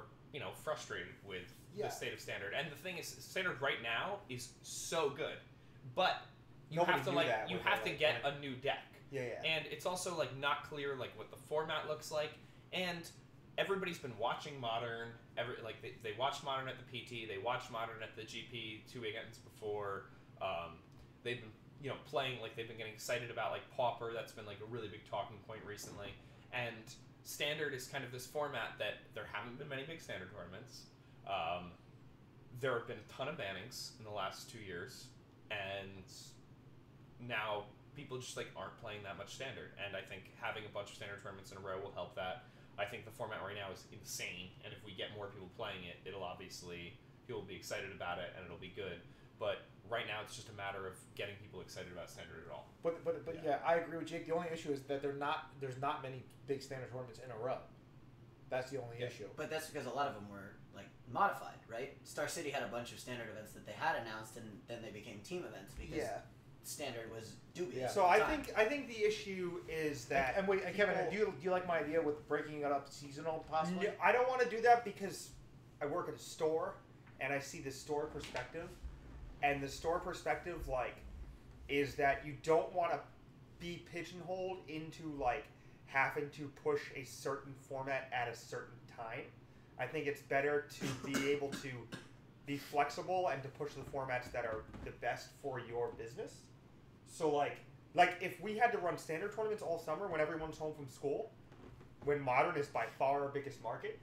frustrated with the state of Standard. And the thing is, Standard right now is so good, but you have to get a new deck. Yeah. And it's also not clear what the format looks like. And everybody's been watching Modern. They watched Modern at the PT. They watched Modern at the GP 2 weekends before. They've been playing they've been getting excited about Pauper. That's been a really big talking point recently. And Standard is kind of this format that there haven't been many big Standard tournaments. There have been a ton of bannings in the last 2 years, and now people just aren't playing that much Standard. And I think having a bunch of Standard tournaments in a row will help that. I think the format right now is insane, and if we get more people playing it, it'll obviously people will be excited about it, and it'll be good. But right now, it's just a matter of getting people excited about Standard at all. But yeah, I agree with Jake. The only issue is that there's not many big standard tournaments in a row. That's the only issue. But that's because a lot of them were modified, right? Star City had a bunch of standard events that they had announced, and then they became team events because standard was dubious. Yeah. So I think the issue is that And wait, and Kevin, people- do you like my idea with breaking it up seasonal possibly? No, I don't want to do that because I work at a store and I see the store perspective, and the store perspective is that you don't want to be pigeonholed into having to push a certain format at a certain time. I think it's better to be able to be flexible and to push the formats that are the best for your business. So like if we had to run standard tournaments all summer when everyone's home from school, when Modern is by far our biggest market,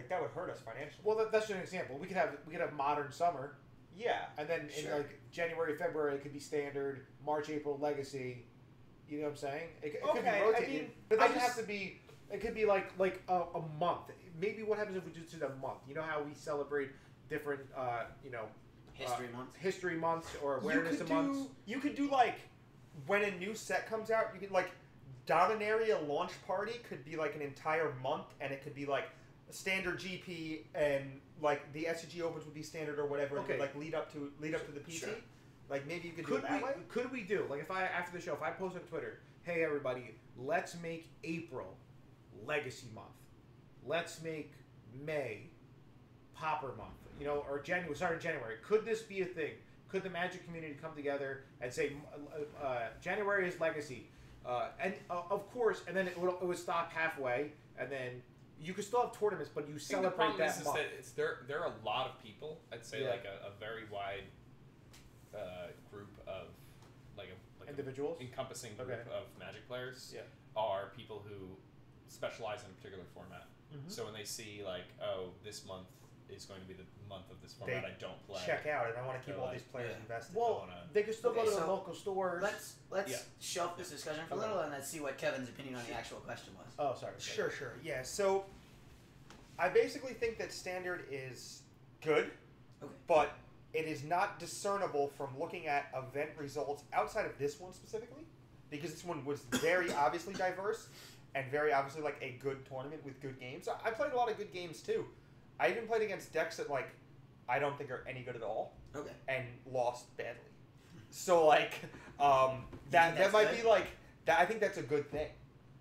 that would hurt us financially. Well, that's just an example. We could have Modern summer, Yeah. and then in January, February it could be Standard, March, April Legacy. You know what I'm saying? It could be Okay, rotated, I mean, but it I doesn't just- have to be. It could be like a month. Maybe what happens if we just did a month? You know how we celebrate different History months or awareness months. You could do when a new set comes out, you could Dominaria launch party could be an entire month, and it could be a standard GP, and the SCG Opens would be standard or whatever. Okay. It would lead up to the PT. Sure. Maybe you could do it that way. Could we do if after the show if I post on Twitter, hey everybody, let's make April Legacy month. Let's make May Popper month. Or January. Sorry, January. Could this be a thing? Could the Magic community come together and say January is Legacy, and of course, and then it would stop halfway, and then you could still have tournaments, but you celebrate that is month. that there are a lot of people. I'd say Yeah. a very wide group of Individuals? encompassing group Okay. of Magic players Yeah. are people who specialize in a particular format. Mhm. So when they see this month is going to be the month of this They format I don't play. check out, and I want to keep They're all like, these players yeah. invested. Well, they could still go Okay, to the so local stores. Let's Yeah. shelf this discussion for a little and let's see what Kevin's opinion on the actual question was. Oh, sorry. Sure. Yeah. So I basically think that standard is good, Okay. but it is not discernible from looking at event results outside of this one specifically, because this one was very obviously diverse and very obviously a good tournament with good games. I played a lot of good games too. I even played against decks that I don't think are any good at all Okay. and lost badly. So that might be that. I think that's a good thing,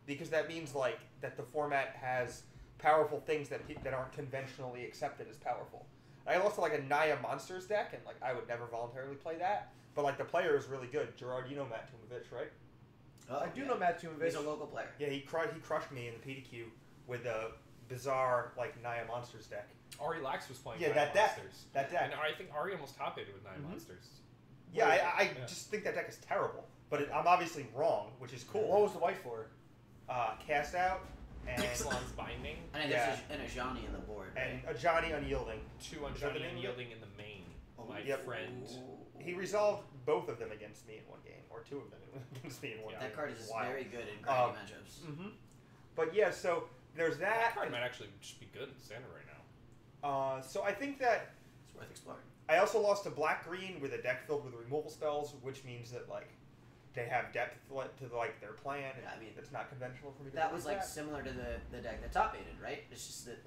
because that means that the format has powerful things that aren't conventionally accepted as powerful. I lost to a Naya Monsters deck, and I would never voluntarily play that. But the player is really good. Gerard, you know Matt Tumovich, right? Oh, I do know Matt Tumovich. He's a local player. Yeah, he crushed me in the PDQ with a bizarre Naya Monsters deck. Ari Lax was playing Yeah, Nine that deck. Monsters. That deck. And I think Ari almost top-aided with 9 Mhm. Monsters. Yeah, I Yeah. just think that deck is terrible. But I'm obviously wrong, which is cool. What was the white for? Cast out and Ixalan's Binding, And there's an Ajani in the board, right? and a Johnny Unyielding. 2 Is that the Unshiny name of it? Unyielding in the main. My Yep. friend. He resolved both of them against me in one game, or 2 of them against me in one Yeah. game. That card is Wild. very good in grindy matchups. Mm-hmm. But yeah, so there's That that. card might actually just be good in standard right now. So I think that It's worth exploring. I also lost to black-green with a deck filled with removal spells, which means that they have depth to their plan. Yeah, I mean, it's not conventional for me to That do was similar to the deck that top aided, right? It's just that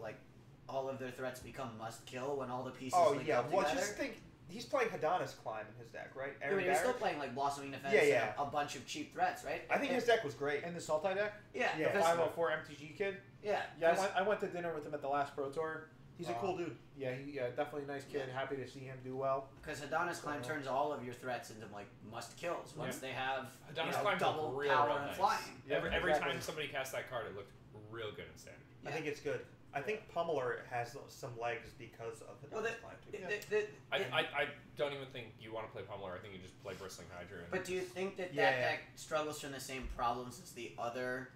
all of their threats become must kill when all the pieces Oh link yeah, up well together. just think he's playing Hadana's Climb in his deck, right? I mean, you're still playing Blossoming Defense Yeah. and a bunch of cheap threats, right? I think his deck was great. And the Sultai deck? Yeah, Yeah. The because- 504 MTG kid? yeah, Yeah, because- I went to dinner with him at the last Pro Tour. He's a cool dude. Yeah, definitely a nice kid. Yeah. Happy to see him do well. Because Hadana's Climb turns all of your threats into must kills once they have Hadana's Climb double real power real and nice. flying. Yeah, Every exactly. time somebody cast that card, it looked real good in standard. Yeah. I think it's good. I think Pummeler has some legs because of Well, Hadana's Climb too. I don't even think you want to play Pummeler. I think you just play Bristling Hydra. And But do you think that Yeah. deck struggles from the same problems as the other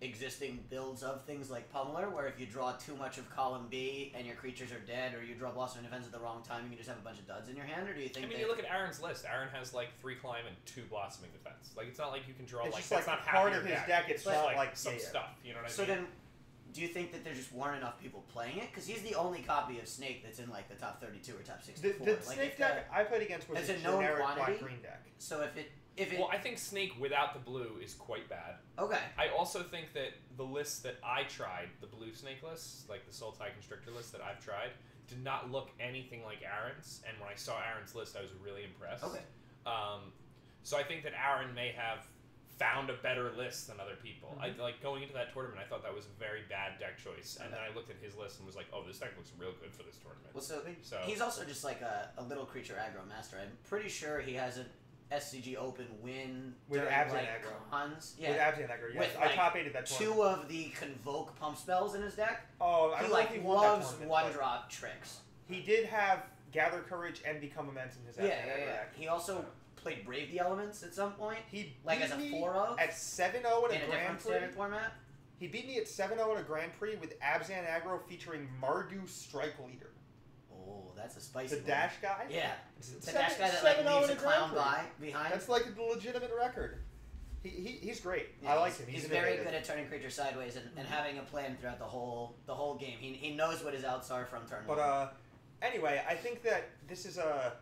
existing builds of things like Pummeler, where if you draw too much of column B and your creatures are dead, or you draw Blossoming Defense at the wrong time, you can just have a bunch of duds in your hand? Or do you think? I mean, you look at Aaron's list. Aaron has 3 Climb and 2 Blossoming Defense. It's not like you can draw It's that's just not half part your of his deck. deck. It's But- not some yeah. stuff. You know what I So mean? then, do you think that there just weren't enough people playing it? Because he's the only copy of Snake that's in the top 32 or top The 64. Snake deck I played against was It's a a known generic quantity? black-green deck. So if it Well, I think Snake without the blue is quite bad. okay, I also think that the list that I tried, the blue Snake list, the Sultai Constrictor list that I've tried, did not look anything like Aaron's. And when I saw Aaron's list, I was really impressed. okay. So I think that Aaron may have found a better list than other people. I like going into that tournament. I thought that was a very bad deck choice, and then I looked at his list and was like, "Oh, this deck looks real good for this tournament." Well, so he's also just like a little creature aggro master. I'm pretty sure he has an SCG Open win with during, Abzan like, aggro. cons. With Abzan aggro, yes. With, I like, top 8'd that tournament. 2 of the Convoke pump spells in his deck. Oh, I He don't know if like he won that loves tournament, one but drop tricks. He did have Gather Courage and Become Immense in his Yeah. Abzan aggro deck. He also played Brave the Elements at some point. He Like beat as a me 4-0 at 7-0 in at a a Grand different Prix. standard format. He beat me at 7-0 at a Grand Prix with Abzan aggro featuring Mardu Strike Leader. Oh, that's a spicy The one. dash guy? Yeah. The Seven- dash guy that 7-0 like leaves in a a Grand clown Prix. behind. That's like a legitimate record. He's great. Yeah, I like him. He's very innovative. good at turning creatures sideways and having a plan throughout the whole game. He knows what his outs are from turn 1. But anyway, I think that this is a.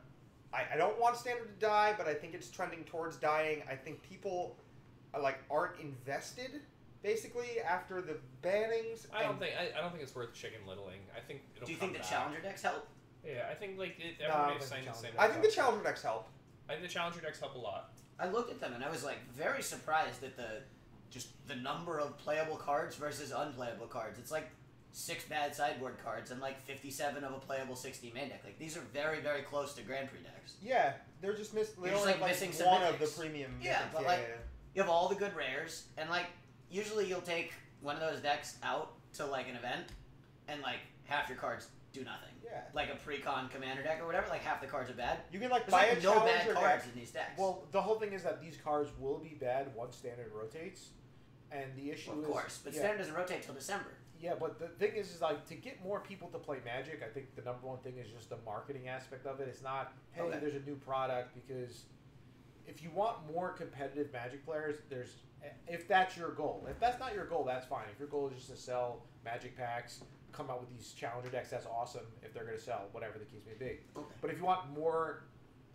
I don't want Standard to die, but I think it's trending towards dying. I think people aren't invested basically after the bannings. I don't think it's worth chicken littling. I think it'll. Do you come think the back. challenger decks help? Yeah, I think like No, I don't everybody's think saying the same. I think the Challenger decks help. I think the challenger decks help a lot. I looked at them and I was like very surprised at the number of playable cards versus unplayable cards. It's like 6 bad sideboard cards and like 57 of a playable 60 main deck. Like these are very, very close to Grand Prix decks. Yeah, they're just they You're just, only like, have, missing some one of the mythics. premium. Yeah, mythics. but, like, You have all the good rares and like usually you'll take one of those decks out to like an event and like half your cards do nothing. Yeah. Like a pre-con commander deck or whatever, like half the cards are bad. You can like There's buy like a no bad Challenger cards deck. in these decks. Well, the whole thing is that these cards will be bad once Standard rotates, and the issue Well, of is course, but yeah, Standard doesn't rotate till December. Yeah, but the thing is like to get more people to play Magic. I think the number one thing is just the marketing aspect of it. It's not hey, Okay. there's a new product, because if you want more competitive Magic players, if that's your goal. If that's not your goal, that's fine. If your goal is just to sell Magic packs, come out with these challenger decks, that's awesome. If they're going to sell, whatever the case may be. Okay. But if you want more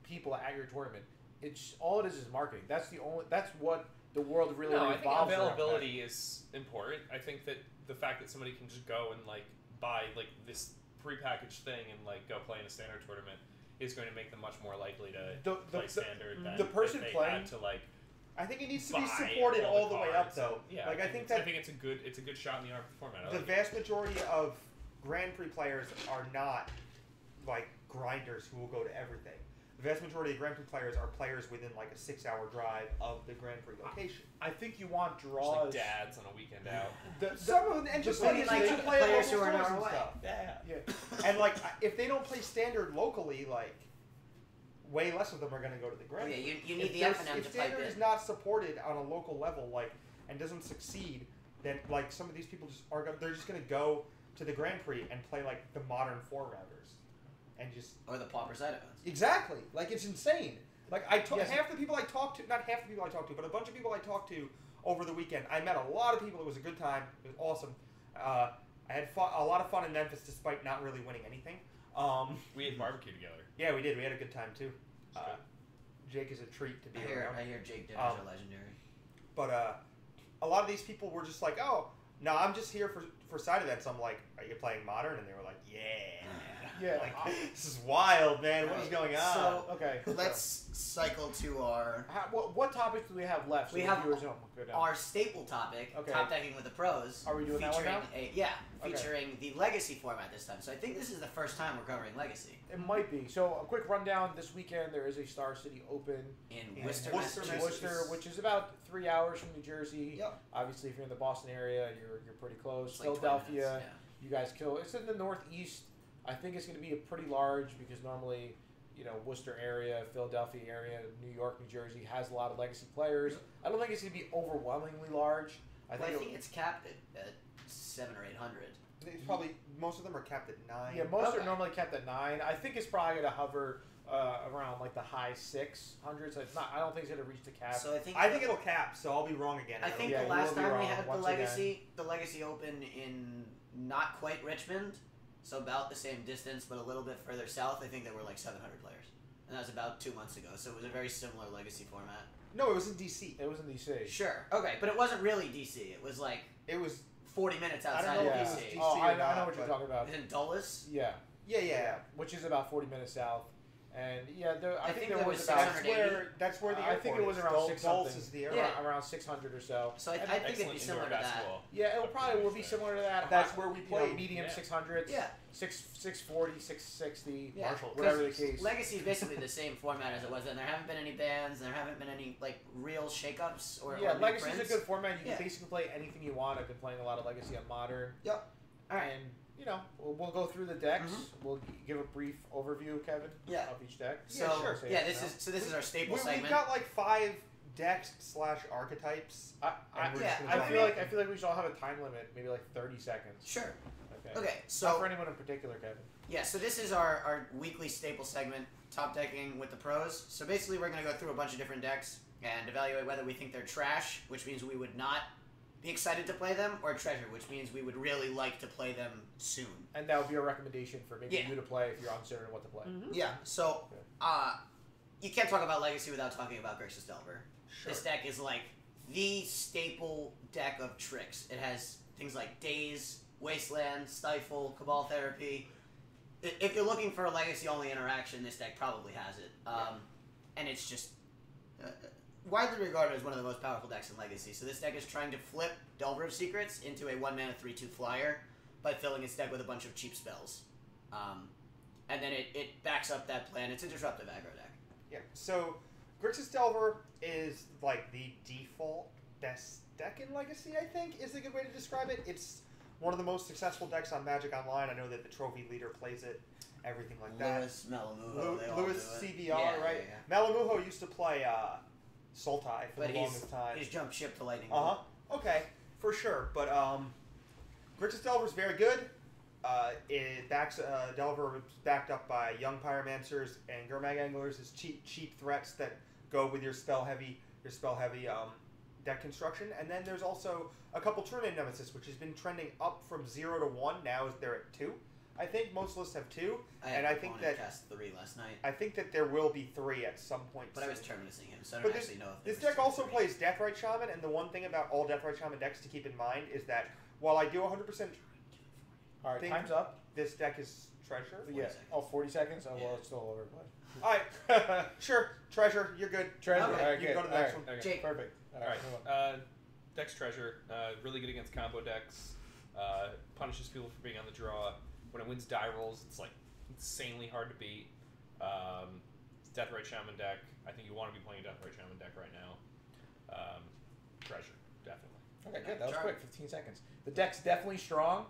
people at your tournament, it's all it is marketing. That's what the world really No, I think revolves around. availability is important. I think that the fact that somebody can just go and like buy like this prepackaged thing and like go play in a Standard tournament is going to make them much more likely to play Standard than the person if they playing had to like. I think it needs to be buy supported all the way up, cards. though. Yeah, like I think it's a good shot in the arm format. I the like vast majority of Grand Prix players are not like grinders who will go to everything. The vast majority of Grand Prix players are players within like a 6-hour drive of the Grand Prix location. I think you want Just draws. like dads on a weekend out. Some of them, and just the like, thing is, they like, play at players local who are an stores hour and away. stuff. Yeah. And like, if they don't play Standard locally, like, way less of them are going to go to the Grand Oh, Prix. yeah, you need If the there's- FNM if to pipe Standard in. is not supported on a local level, like, and doesn't succeed, then like some of these people just they're just going to go to the Grand Prix and play like the modern 4-rounders, and just Or the pauper side events. exactly like it's insane. Like Yes. half the people I talked to, not half the people I talked to, but a bunch of people I talked to over the weekend. I met a lot of people. It was a good time. It was awesome. I had a lot of fun in Memphis despite not really winning anything. We ate barbecue together. Yeah, we did. We had a good time too. It's good. Jake is a treat to be I around. hear Jake dinners are legendary. But a lot of these people were just like, "Oh, no, I'm just here for side events." I'm like, "Are you playing Modern?" And they were like, "Yeah." Yeah. Like, this is wild, man. What is going on? So Okay. let's cycle to our What topics do we have left? We the have viewers don't go down? our staple topic, Okay. top decking with the pros. Are we doing that one featuring now? Okay. featuring the Legacy format this time. So I think this is the first time we're covering Legacy It might be. So a quick rundown. This weekend there is a Star City Open in In Worcester, Worcester, in Massachusetts. Worcester, which is about 3 hours from New Jersey. Yep. Obviously, if you're in the Boston area, you're pretty close. It's like 20 Philadelphia, minutes, you guys kill. It's in the northeast. I think it's going to be a pretty large because normally, Worcester area, Philadelphia area, New York, New Jersey has a lot of legacy players. I don't think it's going to be overwhelmingly large. I think it's capped at 700 or 800. It's probably most of them are capped at 9. Yeah, most Okay. are normally kept at 9. I think it's probably going to hover around like the high 600s. So it's not. I don't think it's going to reach the cap. So I think it'll cap, so I'll be wrong again. I think Yeah, the you last will be time we wrong had the once Legacy Open in not quite Richmond, so about the same distance but a little bit further south, I think there were like 700 players. And that was about 2 months ago, so it was a very similar Legacy format. No, it was in DC. It was in DC. Sure. Okay, but it wasn't really DC. It was like It was 40 minutes I don't outside know of if it Yeah. was DC. DC Oh, or I know not, what you're but- talking about. It was in Dulles. Yeah. yeah. Which is about 40 minutes south. And yeah, I think think there there was was about 680. That's where the I think airport it was is. around 6 Dulles something. is the airport. Yeah. around 600 or so. So I think it'd be Excellent similar indoor to that. basketball. Yeah, it probably will be similar to that. That's High- where we you know, played. medium Yeah. 600s. Yeah. 640, 660. Yeah. Marshall. Whatever the 'Cause case. Legacy is basically the same format as it was then. There haven't been any bans. There haven't been any like real shakeups or Yeah, new Legacy's a prints. good format. You Yeah. can basically play anything you want. I've been playing a lot of Legacy on Modern. All right. And, you know, we'll go through the decks. Mhm. We'll give a brief overview, Kevin, Yeah. of each deck. So Yeah, sure. Say yeah, it this is our staple We've segment. got like 5 decks / archetypes. I And we're yeah, just gonna I go feel through like we should all have a time limit, maybe like 30 seconds. Sure. Okay. Okay. Not So for anyone in particular, Kevin. yeah, so this is our weekly staple segment, top decking with the pros. So basically, we're going to go through a bunch of different decks and evaluate whether we think they're trash, which means we would not be excited to play them, or treasure, which means we would really like to play them soon. And that would be a recommendation for maybe Yeah. you to play if you're uncertain what to play. Yeah. So you can't talk about Legacy without talking about Grixis Delver. Sure. This deck is like the staple deck of tricks. It has things like Daze, Wasteland, Stifle, Cabal Therapy. If you're looking for a Legacy-only interaction, this deck probably has it. And it's just widely regarded as one of the most powerful decks in Legacy. So this deck is trying to flip Delver of Secrets into a 1-mana 3/2 flyer by filling its deck with a bunch of cheap spells. And then it backs up that plan. It's a disruptive aggro deck. Yeah. So Grixis Delver is like the default best deck in Legacy, I think, is a good way to describe it. It's one of the most successful decks on Magic Online. I know that the trophy leader plays it, everything like that. Lewis, Malamuho, they all Lewis do it. CBR, Yeah, right? yeah. Malamuho used to play Sultai for But the longest time. he's jumped ship to Lightning. Uh-huh. Okay, for sure. But Grixis Delver's very good. It backs Delver is backed up by Young Pyromancers and Gurmag Anglers as cheap threats that go with your spell heavy deck construction. And then there's also a couple Turn-In Nemesis, which has been trending up from 0 to 1. Now they're at 2. I think most lists have 2, I think cast 3 last night, I think that there will be 3 at some point. but I was soon. terminusing him, so I But don't actually know if This there deck was also 3. plays Deathrite Shaman, and the one thing about all Deathrite Shaman decks to keep in mind is that while I do 100% All right, think time's up. this deck is treasure. 40 Yeah. seconds. Oh, 40 seconds? Oh, Yeah. well, it's still over. Alright, sure, treasure, you're good. Treasure. Okay. All right, You good. go to the All next right. one. Okay. Jake. Perfect. All All right. right. move on. Dex Treasure, really good against combo decks. Punishes people for being on the draw. When it wins die rolls, it's like insanely hard to beat. It's Deathrite Shaman deck. I think you want to be playing a Deathrite Shaman deck right now. Treasure, definitely. Okay, good. That was Sure. quick. 15 seconds. The deck's definitely strong.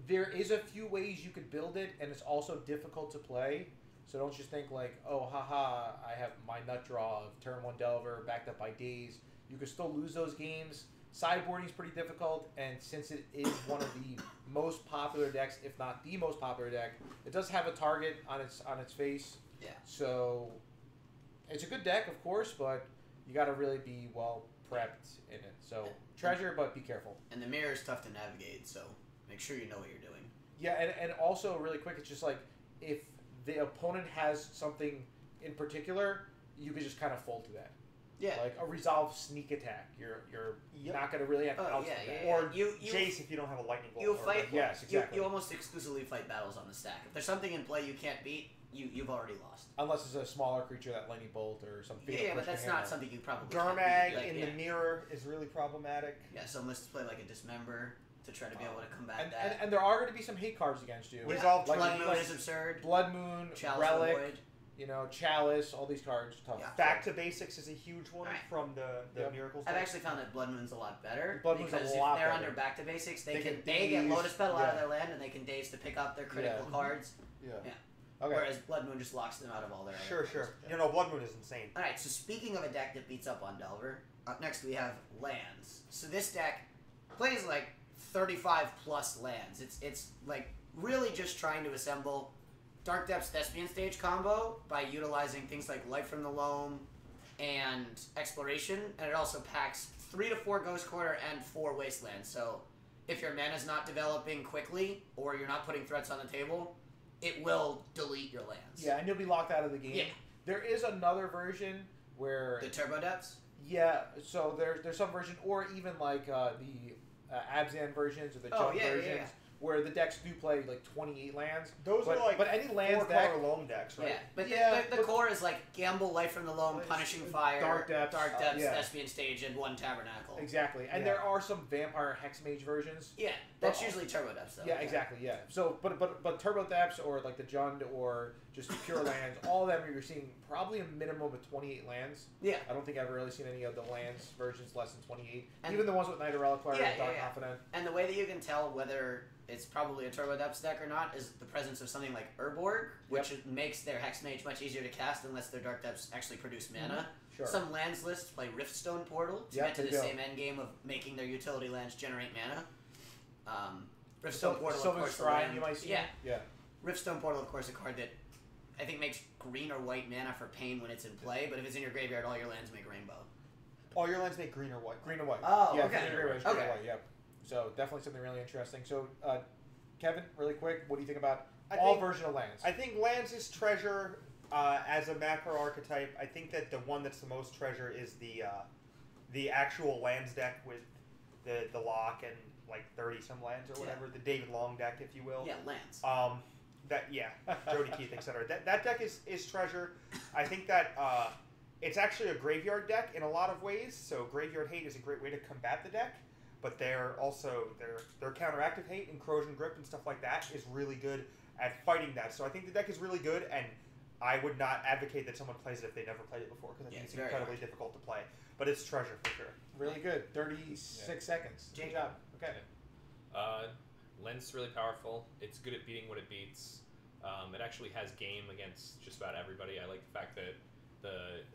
There is a few ways you could build it, and it's also difficult to play. So don't just think like, oh, haha, I have my nut draw of turn 1 Delver backed up by Daze. You could still lose those games. Sideboarding is pretty difficult, and since it is one of the most popular decks, if not the most popular deck, it does have a target on its face. Yeah. So it's a good deck, of course, but you got to really be well prepped in it. So treasure, but be careful. And the mirror is tough to navigate, so make sure you know what you're doing. Yeah, and also really quick, it's just like if the opponent has something in particular, you could just kind of fold to that. Yeah. Like a resolve sneak attack. You're Yep. not going to really have to Oh, out yeah, that. yeah. Or You- Jace if you don't have a lightning bolt. You or fight. Yes, exactly. You almost exclusively fight battles on the stack. If there's something in play you can't beat, you've already lost. Unless it's a smaller creature, that lightning bolt or something. Yeah, but that's not something you probably. Gurmag can't beat. Like, in yeah. the mirror is really problematic. Yeah, so let's play like a dismember to try to be able to combat And, that. and there are going to be some hate cards against you. Yeah. Resolve Like- Blood Moon like is absurd. Blood Moon, Chalice Relic, Void. Chalice, all these cards tough. Yeah. Back to Basics is a huge one Right. from the Yep. Miracles. I've deck. actually found that Blood Moon's a lot better Blood Moon's a because lot if they're better. under back to basics, They they can get daze, Lotus Petal out of yeah. their land and they can daze to pick up their critical Yeah. cards. Yeah. Yeah. Okay. Whereas Blood Moon just locks them out of all their. Sure, other sure. cards. You know, Blood Moon is insane. All right. So speaking of a deck that beats up on Delver, up next we have lands. So this deck plays like 35 plus lands. It's like really just trying to assemble Dark Depths Thespian Stage combo by utilizing things like Light from the Loam and Exploration, and it also packs 3 to 4 Ghost Quarter and 4 Wastelands. So if your mana's not developing quickly or you're not putting threats on the table, it will delete your lands. Yeah, and you'll be locked out of the game. Yeah. There is another version where The Turbo Depths? yeah, so there's some version, or even like the Abzan versions or the Oh, Jump yeah, yeah, versions, yeah. where the decks do play like 28 lands. Those but, are like but any lands deck, 4-color loam decks, right? Yeah, but Yeah, the but- core is like Gamble, Light from the Loam, Punishing Fire, Dark Depths, yeah. Thespian Stage, and 1 Tabernacle. exactly, and there are some Vampire Hexmage versions. Yeah, that's But- usually Turbo Depths though. Yeah, exactly. Yeah. So, but Turbo Depths or like the Jund or just pure lands, all of them you're seeing probably a minimum of 28 lands. Yeah. I don't think I've really seen any of the lands versions less than 28. And- Even the ones with Knight of Reliquary Yeah, and Dark yeah. Confidant. And the way that you can tell whether it's probably a Turbo Depths deck or not is the presence of something like Urborg, which makes their Hexmage much easier to cast unless their Dark Depths actually produce mana. Sure. Some lands lists play Riftstone Portal to Yep, get to they the do. same end game of making their utility lands generate mana. Riftstone So, Portal, of Sylvan course, the Scrying land- you might see. Yeah, Yeah. Riftstone Portal, of course, a card that I think makes green or white mana for pain when it's in play, but if it's in your graveyard, all your lands make rainbow. All your lands make green or white. Green and white. Oh, yeah, okay. Green and Okay. white. Yep. So definitely something really interesting. So, Kevin, really quick, what do you think about I all think- version of lands? I think lands is treasure as a macro archetype. I think that the one that's the most treasure is the actual lands deck with the lock and like 30 some lands or whatever. The David Long deck, if you will. Yeah, lands. Jody Keith, etc. That deck is treasure. I think that it's actually a graveyard deck in a lot of ways. So Graveyard Hate is a great way to combat the deck, but they're also their counteractive hate and corrosion grip and stuff like that is really good at fighting that. So I think the deck is really good, and I would not advocate that someone plays it if they never played it before because I think it's very incredibly hard. difficult to play. But it's treasure for sure. Really good. 36 seconds. Good job. Okay. Lens is really powerful. It's good at beating what it beats. It actually has game against just about everybody. I like the fact that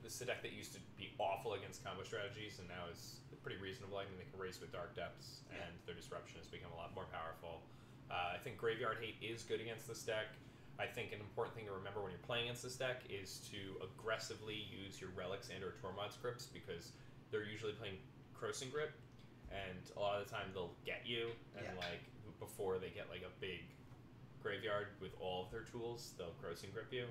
this is a deck that used to be awful against combo strategies and now is pretty reasonable. I mean, they can race with Dark Depths, and their disruption has become a lot more powerful. I think Graveyard Hate is good against this deck. I think an important thing to remember when you're playing against this deck is to aggressively use your Relics and or Tormod scripts because they're usually playing Crossing Grip, and a lot of the time they'll get you, and like before they get like a big graveyard with all of their tools, they'll Crossing Grip you,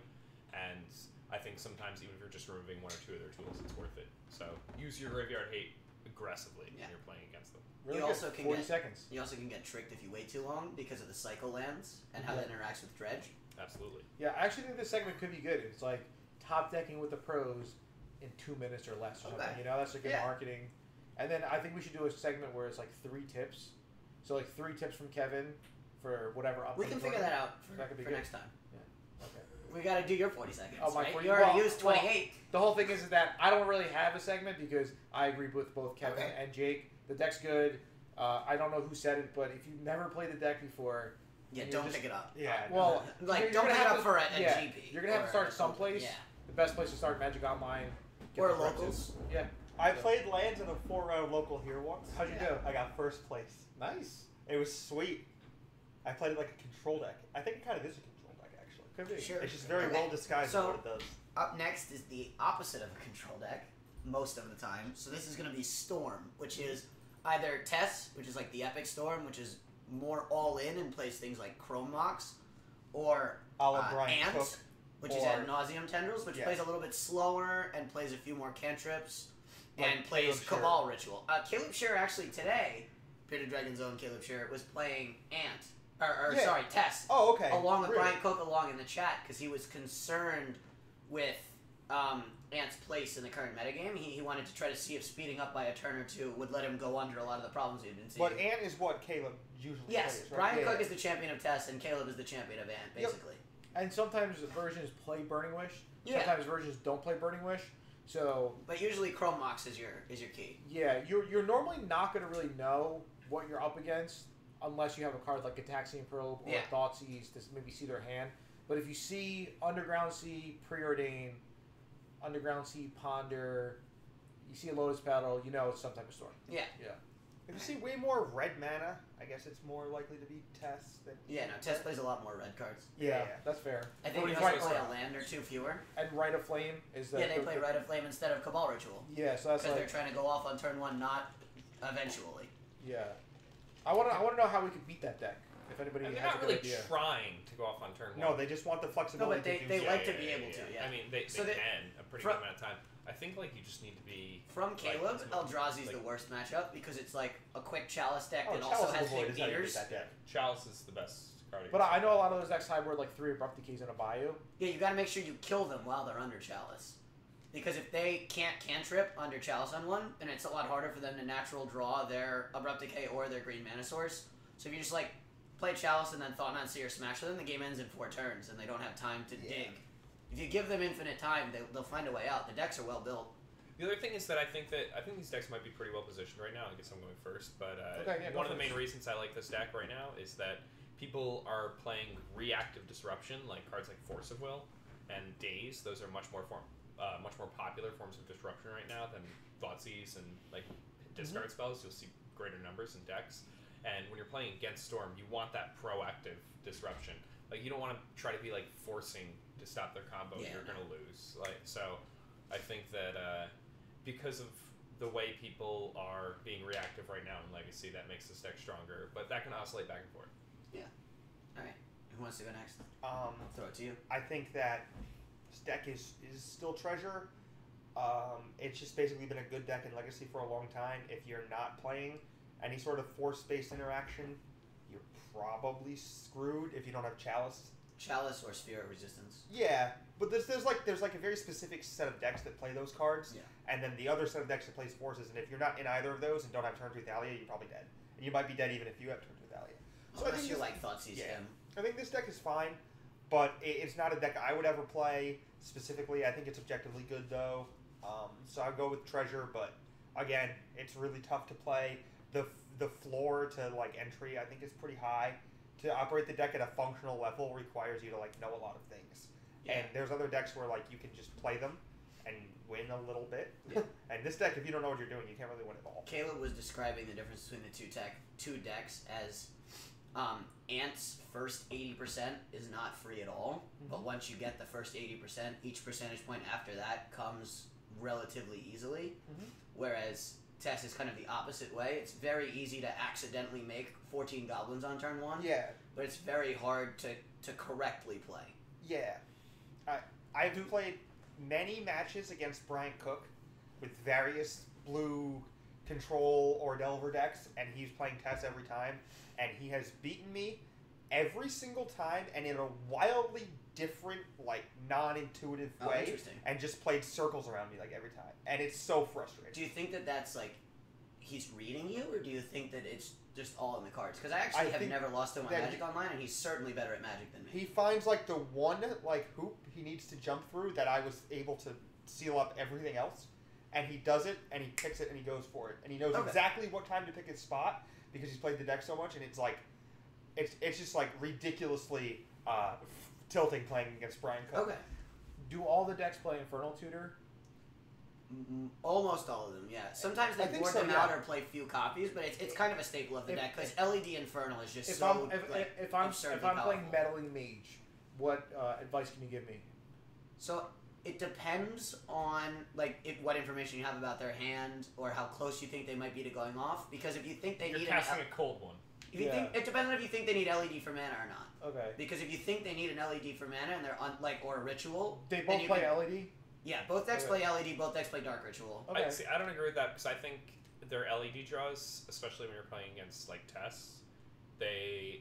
and I think sometimes even if you're just removing one or two of their tools, it's worth it. So use your Graveyard Hate aggressively when you're playing against them. Really You good. also can 40 get- seconds. You also can get tricked if you wait too long because of the cycle lands and how that interacts with Dredge. Absolutely. Yeah, I actually think this segment could be good. It's like top decking with the pros in 2 minutes or less or something. Okay. You know, that's a good Yeah. marketing. And then I think we should do a segment where it's like 3 tips. So like 3 tips from Kevin for whatever We upcoming can figure that tournament. out for, That could be for good. next time. Okay. We got to do your 40 seconds. Oh, my right? 40 You already well, used 28. The whole thing is that I don't really have a segment because I agree with both Kevin Okay. and Jake. The deck's good. I don't know who said it, but if you've never played the deck before, Yeah, and don't you're just- pick it up. Yeah. well, Like, you're don't gonna pick it have up to- for a yeah, GP. You're gonna have to or start a- someplace. Yeah. The best place to start, Magic Online. Get Or the reps in. locals. Yeah. I played lands in a 4-round local here once. How'd you do? I got first place. Nice. It was sweet. I played it like a control deck. I think it kind of is a control deck actually. Could be. Sure. It's just very Okay. well disguised So- in what it does. Up next is the opposite of a control deck, most of the time. So this is going to be Storm, which is either Tess, which is like the Epic Storm, which is more all in and plays things like Chrome Mox, or A la Brian Ant, Cook. which is or- ad nauseum tendrils, which Yeah. plays a little bit slower and plays a few more cantrips Like and plays Caleb Scherer. Cabal Ritual. Caleb Scherer actually today, Peter Dragon's own Caleb Scherer, was playing Ant, or Yeah. sorry, Tess, Oh, okay. along with Really? Brian Cook along in the chat because he was concerned with Ant's place in the current metagame. He wanted to try to see if speeding up by a turn or two would let him go under a lot of the problems he had been seeing. But Ant is what Caleb usually Yes, plays, right? Brian Yeah. Cook is the champion of Tess and Caleb is the champion of Ant, Yep. basically. And sometimes versions play Burning Wish. Yeah. Sometimes versions don't play Burning Wish. So But usually Chrome Mox is your key. yeah, you're normally not going to really know what you're up against unless you have a card like Gataxian Probe or Yeah. Thoughtseize to maybe see their hand. But if you see Underground Sea, Preordain, Underground Sea, Ponder, you see a Lotus Petal, you know it's some type of storm. Yeah. Yeah. If you see way more red mana, I guess it's more likely to be Tess than. Yeah, no, Tess plays a lot more red cards. Yeah. That's fair. I think you 45 also play a storm. land or two fewer. And Rite of Flame is the... Yeah, they the- play Rite of Flame instead of Cabal Ritual. Yeah, so that's Because they're like... trying to go off on turn one, not eventually. Yeah. I want to know how we could beat that deck. If anybody And they're has not a really good idea. trying to go off on turn one. No, they just want the flexibility No, but to do they so. like to be able to, yeah. I mean, they So they- can a pretty Fro- good amount of time. I think like you just need to be From Caleb, like, Eldrazi's like, the worst matchup because it's like a quick Chalice deck that Chalice also has Void big is how you beat beaters. that deck. Chalice is the best card. But I know a lot of those decks hybrid like 3 Abrupt Decays and a Bayou. Yeah, you gotta make sure you kill them while they're under Chalice. Because if they can't cantrip under Chalice on one, then it's a lot harder for them to natural draw their Abrupt Decay or their green mana source. So if you just like play Chalice and then Thought-Knot Seer smash them, the game ends in 4 turns and they don't have time to dig. If you give them infinite time, they'll find a way out. The decks are well built. The other thing is that I think these decks might be pretty well positioned right now. I guess I'm going first, but one of the main reasons I like this deck right now is that people are playing reactive disruption, like cards like Force of Will and Daze. Those are much more popular forms of disruption right now than Thoughtseize and like discard spells. You'll see greater numbers in decks. And when you're playing against Storm, you want that proactive disruption. Like you don't want to try to be like forcing to stop their combo. Yeah, You're gonna lose. Like so, I think that because of the way people are being reactive right now in Legacy, that makes this deck stronger. But that can oscillate back and forth. Yeah. All right. Who wants to go next? I'll throw it to you. I think that this deck is still treasure. It's just basically been a good deck in Legacy for a long time. If you're not playing any sort of force-based interaction, you're probably screwed if you don't have Chalice. Chalice or Sphere of Resistance. Yeah, but there's like a very specific set of decks that play those cards, Yeah. and then the other set of decks that plays forces. And if you're not in either of those and don't have Turns with Thalia, you're probably dead. And you might be dead even if you have Turns with Thalia. So Unless you like Thoughtseize him. I think this deck is fine, but it's not a deck I would ever play specifically. I think it's objectively good though, so I'd go with Treasure. But again, it's really tough to play. The floor to like entry I think is pretty high. To operate the deck at a functional level requires you to like know a lot of things. Yeah. And there's other decks where like you can just play them and win a little bit. Yeah. And this deck, if you don't know what you're doing, you can't really win at all. Caleb was describing the difference between the two decks as Ant's first 80% is not free at all, but once you get the first 80%, each percentage point after that comes relatively easily, whereas Tess is kind of the opposite way. It's very easy to accidentally make 14 goblins on turn 1, Yeah. but it's very hard to correctly play. Yeah. I've played many matches against Brian Cook with various blue control or Delver decks, and he's playing Tess every time, and he has beaten me every single time, and in a wildly different, like, non-intuitive way, Interesting. and just played circles around me, like, every time. And it's so frustrating. Do you think that that's like he's reading you, or do you think that it's just all in the cards? Because I actually have think never lost to him on that Magic Online, and he's certainly better at Magic than me. He finds, like, the one, like, hoop he needs to jump through that I was able to seal up everything else. And he does it, and he picks it, and he goes for it. And he knows exactly what time to pick his spot because he's played the deck so much. And it's like, it's just like ridiculously tilting playing against Brian Cook. Okay. Do all the decks play Infernal Tutor? Almost all of them, yeah. Sometimes they board them out or play few copies, but it's kind of a staple of the deck because LED Infernal is just If so I'm absurdly playing powerful. Meddling Mage, what advice can you give me? So it depends on what information you have about their hand or how close you think they might be to going off. Because if you think they You're need casting a cold one. if you think it depends on if you think they need LED for mana or not. Okay. Because if you think they need an LED for mana and they're or a ritual, They then both you play can- LED? Yeah, both decks play LED. Both decks play Dark Ritual. Okay. I don't agree with that because I think their LED draws, especially when you're playing against like Tess, they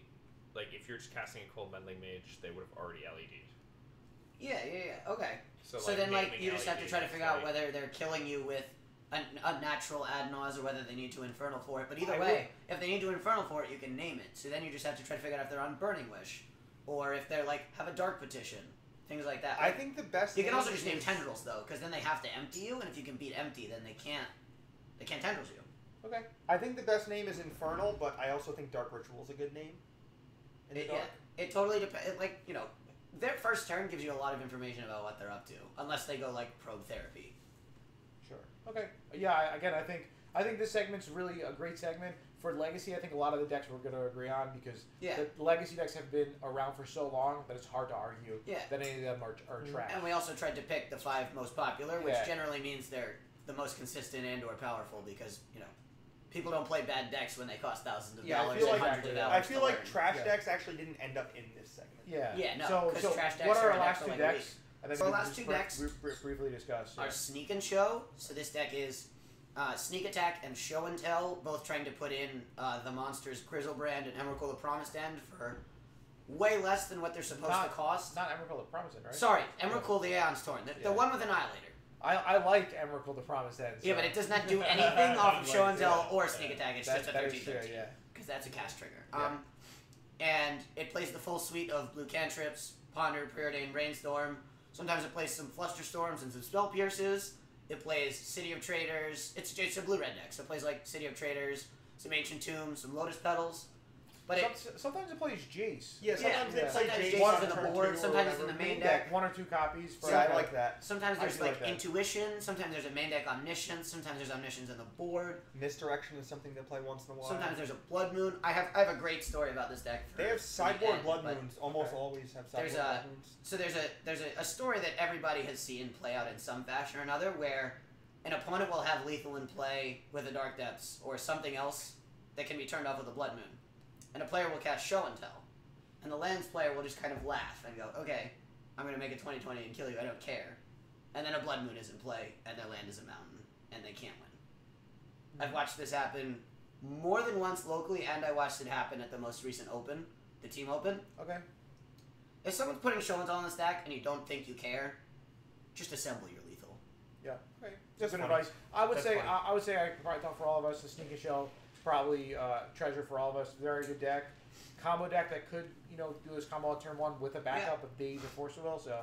if you're just casting a cold meddling mage, they would have already LED'd. Yeah. Okay. So then naming you just have to try to LED, figure out whether they're killing you with a natural ad naus or whether they need to Infernal for it. But either way, if they need to Infernal for it, you can name it. So then you just have to try to figure out if they're on Burning Wish, or if they're have a Dark Petition, things like that. I think the best. You can also just name Tendrils though, because then they have to empty you, and if you can beat empty, then they can't Tendrils you. Okay. I think the best name is Infernal, but I also think Dark Ritual is a good name. In the dark. It totally depends. Their first turn gives you a lot of information about what they're up to, unless they go probe therapy. Sure. Okay. Yeah. Again, I think this segment's really a great segment for Legacy. I think a lot of the decks we're going to agree on because the Legacy decks have been around for so long that it's hard to argue that any of them are trash. And we also tried to pick the 5 most popular, which generally means they're the most consistent and or powerful because people don't play bad decks when they cost thousands of dollars and hundreds of hours. I feel like trash decks actually didn't end up in this segment. Yeah. Yeah. No. So trash decks what are are our last two decks? And then So we the last just two decks briefly discuss. Our Sneak and Show. So this deck is Sneak Attack and Show and Tell, both trying to put in the monsters Griselbrand and Emrakul the Promised End for way less than what they're supposed to cost. Not Emrakul the Promised End, right? Sorry, Emrakul the Aeon's Torn. The one with Annihilator. I like Emrakul the Promised End. So. Yeah, but it does not do anything off of Show and Tell or Sneak Attack. It's just a 13-13. Yeah. Because that's a cast trigger. Yeah. And it plays the full suite of blue cantrips, Ponder, Preordain, Brainstorm. Sometimes it plays some Flusterstorms and some Spell Pierces. It plays City of Traders. It's a blue-red deck, so it plays like City of Traders, some Ancient Tombs, some Lotus Petals. But sometimes it plays Jace. Yeah, sometimes it plays Jace Jace on the board, sometimes it's in the main deck. 1 or 2 copies. Yeah, I like that. Sometimes there's like that. Intuition, sometimes there's a main deck Omniscience, sometimes there's Omniscience on the board. Misdirection is something they play once in a while. Sometimes there's a Blood Moon. I have a great story about this deck. They have sideboard Blood Moons. Almost always have sideboard Blood Moons. So there's a story that everybody has seen play out in some fashion or another, where an opponent will have lethal in play with a Dark Depths or something else that can be turned off with a Blood Moon. And a player will cast Show and Tell. And the lands player will just kind of laugh and go, okay, I'm going to make a 20/20 and kill you, I don't care. And then a Blood Moon is in play, and their land is a mountain, and they can't win. I've watched this happen more than once locally, and I watched it happen at the most recent Open, the Team Open. Okay. If someone's putting Show and Tell on the stack, and you don't think you care, just assemble your lethal. Yeah. Okay. That's good advice. I would say I probably thought for all of us the Sneak and Show probably treasure for all of us. Very good deck. Combo deck that could, do this combo on turn 1 with a backup of Daze or Force of Will, so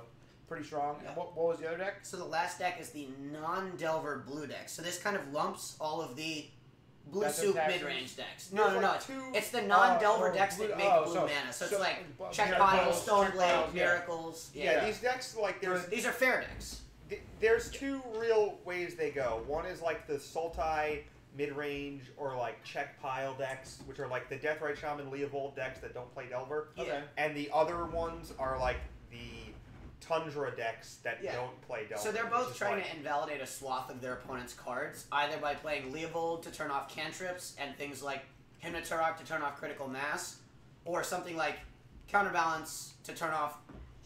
pretty strong. Yeah. And what was the other deck? So the last deck is the non-Delver blue deck. So this kind of lumps all of the blue soup mid-range decks. No. It's the non-Delver decks that make blue mana. So it's like Check Pile, Stoneblade, Miracles. Yeah, these decks, these are fair decks. There's 2 real ways they go. One is like the Sultai mid-range or like check pile decks, which are like the Deathrite Shaman Leovold decks that don't play Delver. Okay. And the other ones are like the Tundra decks that don't play Delver. So they're both trying to invalidate a swath of their opponent's cards, either by playing Leovold to turn off cantrips and things like Hymnaturok to turn off critical mass, or something like Counterbalance to turn off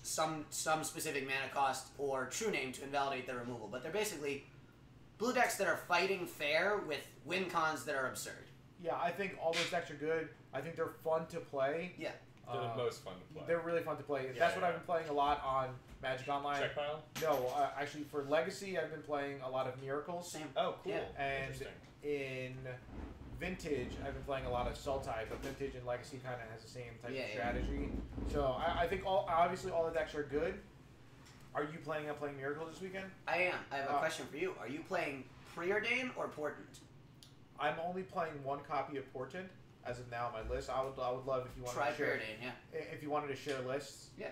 some specific mana cost, or True Name to invalidate their removal. But they're basically blue decks that are fighting fair with win cons that are absurd. Yeah, I think all those decks are good. I think they're fun to play. Yeah. They're the most fun to play. They're really fun to play. That's what I've been playing a lot on Magic Online. Check pile? No, actually for Legacy, I've been playing a lot of Miracles. Same. Oh, cool. Yeah. And in Vintage, I've been playing a lot of Sultai, but Vintage and Legacy kind of has the same type of strategy. So I think obviously all the decks are good. Are you planning on playing Miracles this weekend? I am. I have a question for you. Are you playing Preordain or Portent? I'm only playing 1 copy of Portent as of now on my list. I would love if you wanted to share. Try Preordain, yeah. If you wanted to share lists. Yeah.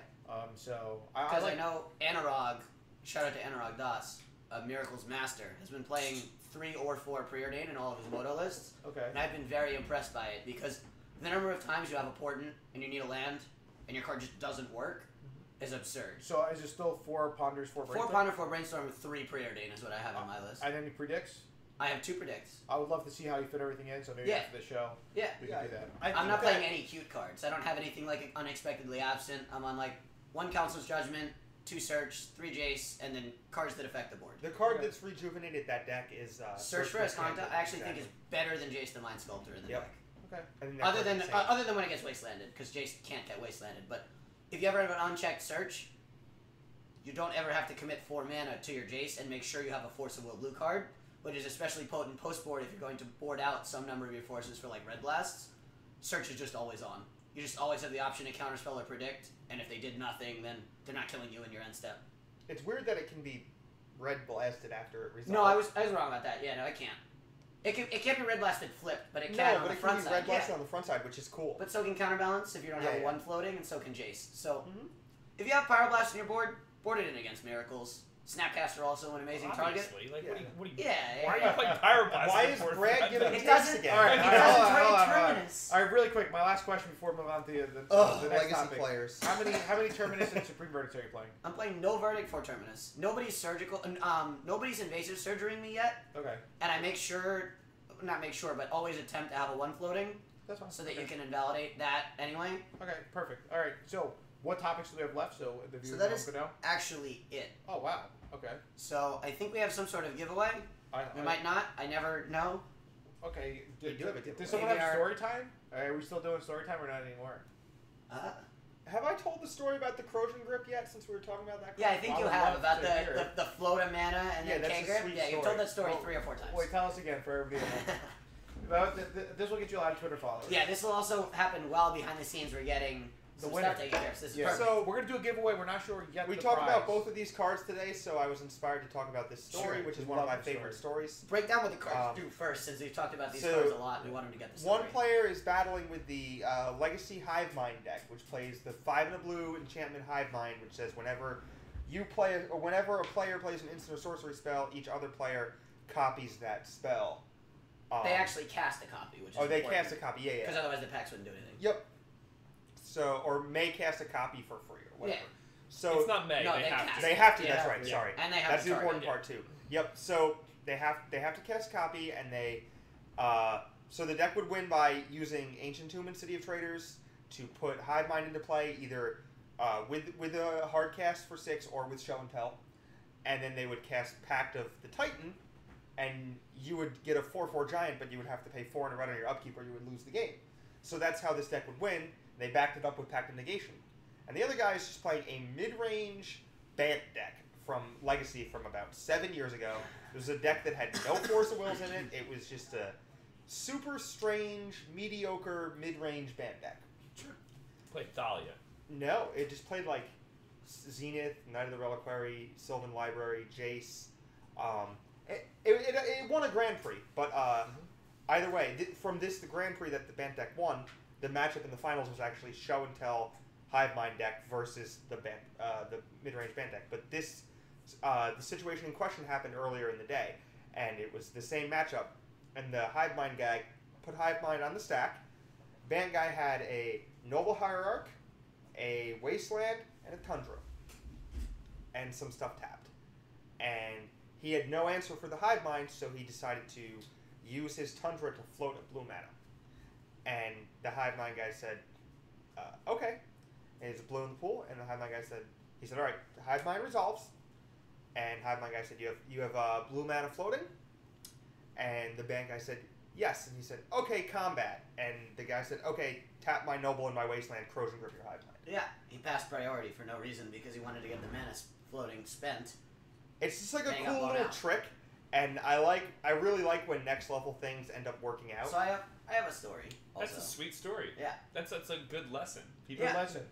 So because I know Anurag, shout out to Anurag Das, Miracles Master, has been playing 3 or 4 Preordain in all of his moto lists. Okay. And I've been very impressed by it because the number of times you have a Portent and you need a land and your card just doesn't work is absurd. So is it still 4 Ponders, 4 Brainstorm? 4 Ponder, 4 Brainstorm, 3 Preordain is what I have on my list. And any predicts? I have 2 predicts. I would love to see how you fit everything in, so maybe after the show we can do that. I'm not playing any cute cards. I don't have anything like Unexpectedly Absent. I'm on like 1 Council's Judgment, 2 Search, 3 Jace, and then cards that affect the board. The card that's rejuvenated that deck is Search for Esconta. I actually think is better than Jace the Mind Sculptor in the deck. Okay. Other than when it gets wastelanded, because Jace can't get wastelanded. But if you ever have an unchecked Search, you don't ever have to commit 4 mana to your Jace and make sure you have a Force of Will blue card, which is especially potent post-board if you're going to board out some number of your forces for like Red Blasts. Search is just always on. You just always have the option to counterspell or predict, and if they did nothing, then they're not killing you in your end step. It's weird that it can be Red Blasted after it resolves. No, I was wrong about that. Yeah, no, it can't. It can't be Red Blasted flipped, but it can on the front side. No, but it can be Red Blasted on the front side, which is cool. But so can Counterbalance if you don't have 1 floating, and so can Jace. So, if you have Pyroblast on your board, board it in against Miracles. Snapcaster also an amazing target. Like, what do you, yeah. Why are you playing Pyroblast? Why is Brad giving it doesn't again? All right, it doesn't trade Terminus. All right, really quick, my last question before we move on to the next Legacy topic. players. How many Terminus and Supreme Verdicts are you playing? I'm playing no Verdict for Terminus. Nobody's surgical. Nobody's invasive surgerying me yet. Okay. And I but always attempt to have a 1 floating. That's fine. So that you can invalidate that anyway. Okay, perfect. All right, so what topics do we have left? So the viewers that don't is know. actually it. Oh wow. Okay. So I think we have some sort of giveaway. We might not. I never know. Okay. We do have a giveaway. Does someone Maybe have our- story time? Are we still doing story time or not anymore? Have I told the story about the Crojan grip yet? Since we were talking about that. Yeah, I think I you would have love about to hear the float of mana and Yeah, then that's a K-grip. sweet Yeah, you've story. told that story Well, 3 or 4 times. Wait, tell us again for everybody. This will get you a lot of Twitter followers. Yeah, this will also happen while behind the scenes we're getting The some winner. stuff taken care of. So this is Yeah. perfect. So we're gonna do a giveaway. We're not sure yet. we the talked prize. about both of these cards today, so I was inspired to talk about this story, Sure. which is We one of love my the favorite stories. Break down what the cards do first, since we've talked about these So, cards a lot. We want them to get the story. One player is battling with the Legacy Hive Mind deck, which plays the 5 and a blue enchantment Hive Mind, which says whenever you play or whenever a player plays an instant or sorcery spell, each other player copies that spell. They actually cast a copy, which is they important. cast a copy. Yeah, Because yeah. otherwise the packs wouldn't do anything. Yep. So or may cast a copy for free or whatever. Yeah. So It's not May. No, they they have cast. to. they have to. Yeah. That's right. Yeah. Sorry. And they have That's to the target. important part too. Yep. So they have to cast a copy, and they so the deck would win by using Ancient Tomb and City of Traders to put Hive Mind into play, either with a hard cast for 6 or with Show and Tell, and then they would cast Pact of the Titan, and you would get a 4/4 giant, but you would have to pay 4 and a red on your upkeep, or you would lose the game. So that's how this deck would win. They backed it up with Pact of Negation, and the other guy is just playing a mid-range Bant deck from Legacy from about 7 years ago. It was a deck that had no Force of Wills in it. It was just a super strange, mediocre mid-range Bant deck. Played Thalia. No, it just played like Zenith, Knight of the Reliquary, Sylvan Library, Jace. It won a Grand Prix, but either way, the Grand Prix that the Bant deck won, the matchup in the finals was actually Show and Tell Hive Mind deck versus the mid-range Bant deck. But this the situation in question happened earlier in the day, and it was the same matchup. And the Hive Mind guy put Hive Mind on the stack. Bant guy had a Noble Hierarch, a Wasteland, and a Tundra, and some stuff tapped. And he had no answer for the Hive Mind, so he decided to use his Tundra to float a blue mana. And the Hive Mind guy said, okay. And he's a blue in the pool, and the Hive Mind guy said, all right, the Hive Mind resolves. And Hive Mind guy said, you have blue mana floating? And the Bant guy said, yes. And he said, okay, combat. And the guy said, okay, tap my Noble and my Wasteland, Crojan Grip your Hive Mind. Yeah, he passed priority for no reason because he wanted to get the mana floating spent. It's just like a Hang up cool on little out. trick, and I really like when next level things end up working out. So I have a story. Also. That's a sweet story. Yeah. That's a good lesson. People, Good lesson.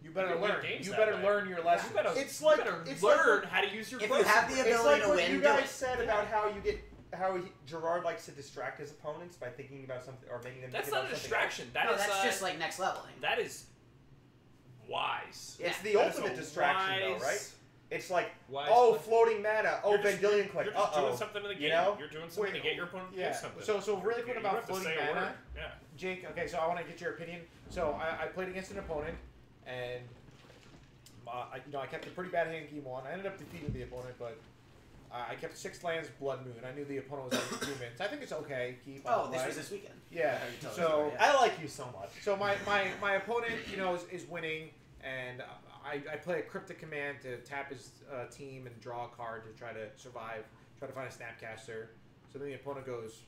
you better can win learn. games You that better way. learn your lesson. You better, It's like- you better it's like learn what- how to use your If you person. have the It's ability like to what win, you do guys it. said about how Gerard likes to distract his opponents by thinking about something or making them. That's think not a about something distraction. That No, is that's just like next leveling. that is wise. Yeah. It's the That is ultimate a distraction, though, wise- right? It's like, wise oh, play. floating mana. Oh, You're just- Vendilion Click. You're just doing Uh-oh. something in the game. You know? You're doing something Wait, to get your opponent to Yeah. do something. So really quick You about have to floating say a mana. word. Yeah. Jake, okay, so I want to get your opinion. So I played against an opponent, and I kept a pretty bad hand game one. I ended up defeating the opponent, but I kept 6 lands, Blood Moon. I knew the opponent was at 2 minutes. I think it's okay. Keep. Oh, this right? was this weekend. Yeah. I told So you, yeah. I like you so much. so my opponent, is winning, and I play a Cryptic Command to tap his team and draw a card to try to survive, try to find a Snapcaster. So then the opponent goes,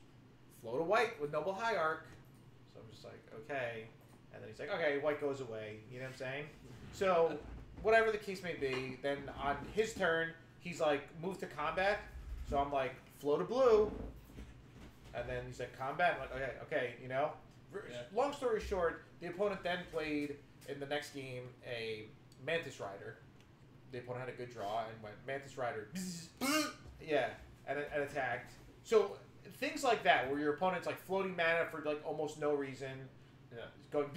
float a white with Noble Hierarch. So I'm just like, okay. And then he's like, okay, white goes away. You know what I'm saying? So whatever the case may be, then on his turn, he's like, move to combat. So I'm like, float a blue. And then he's like, combat. I'm like, okay, Yeah. Long story short, the opponent then played in the next game a Mantis Rider. The opponent had a good draw and went Mantis Rider. Yeah, and attacked. So things like that, where your opponent's like floating mana for like almost no reason. Yeah. Going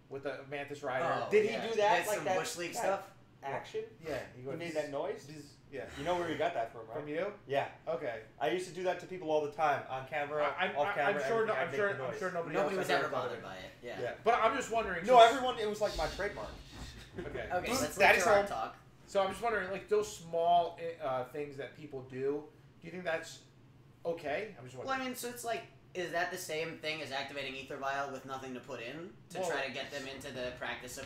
with a Mantis Rider. Oh, Did yeah. he do that? Did Like some that Bush League that stuff? Action? Yeah, He made that noise? Yeah. You know where you got that from, right? From you? Yeah. Okay. I used to do that to people all the time, on camera, off camera. I'm sure. everything. I'd I'm make sure. the I'm noise. sure nobody. Nobody else was ever ever thought bothered of by it. Yeah. Yeah, but I'm just wondering. No, since- everyone. It was like my trademark. Okay. Okay, let's That let is Gerard all- talk. So I'm just wondering, like those small things that people do. Do you think that's okay? I'm just Well, wondering. I mean, so it's like, is that the same thing as activating Ether Vial with nothing to put in to Well- try to get them into the practice of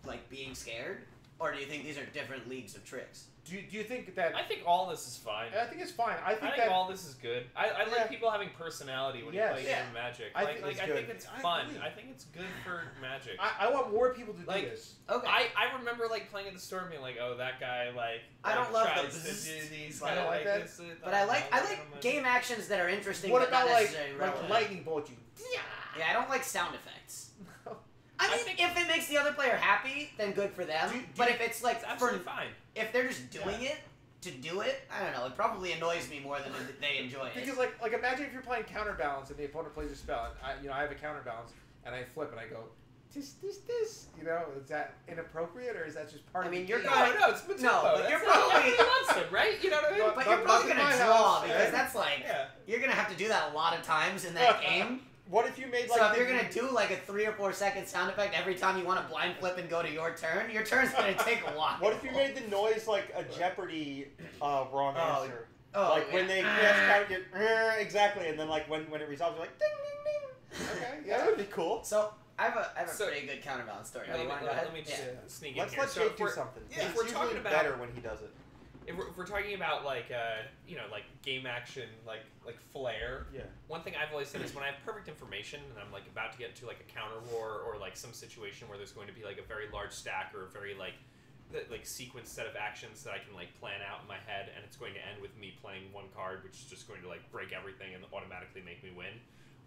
like being scared, or do you think these are different leagues of tricks? Do you think that? I think all this is fine. I think it's fine. I think that all this is good. I like people having personality when you play Yeah. Magic. I Like, think I think it's fun. agree. I think it's good for Magic. I want more people to do Like, this. Okay. I remember like playing at the store and being like, oh, that guy I don't love tries the to do these I kind don't of like like that. this. But I like game actions that are interesting. What but about not like necessarily relevant. lightning bolt you? Yeah, I don't like sound effects. I I mean, think- if it makes the other player happy, then good for them. But if it's like It's absolutely fine. if they're just doing it to do it, I don't know. It probably annoys me more than they enjoy it. Because like imagine if you're playing counterbalance and the opponent plays a spell, and I have a counterbalance and I flip and I go this. You know, is that inappropriate or is that just part I of mean, the you're game? going- No, it's Matumbo. No, but That's you're like probably- everybody loves him, right? You know what I mean? But- But you're Not probably in gonna my draw house, because man. that's like Yeah. you're gonna have to do that a lot of times in that game. What if you made like So if the- you're gonna do like a 3 or 4 second sound effect every time you want to blind flip and go to your turn turn's gonna take a while. What if you made the noise like a Jeopardy wrong Oh, answer? Oh, Like when they press count, exactly, and then like when it resolves, you're like ding ding ding. Okay, Yeah, that would be cool. So I have a So- pretty good counterbalance story. Let You me, wanna go ahead? let me just Yeah. sneak Let's in here. let So Jake if do we're- something. if It's we're usually talking about- better when he does it. If we're talking about like like game action like flair, Yeah. one thing I've always said is when I have perfect information and I'm like about to get into like a counter war or like some situation where there's going to be like a very large stack or a very like sequence set of actions that I can like plan out in my head, and it's going to end with me playing one card which is just going to like break everything and automatically make me win.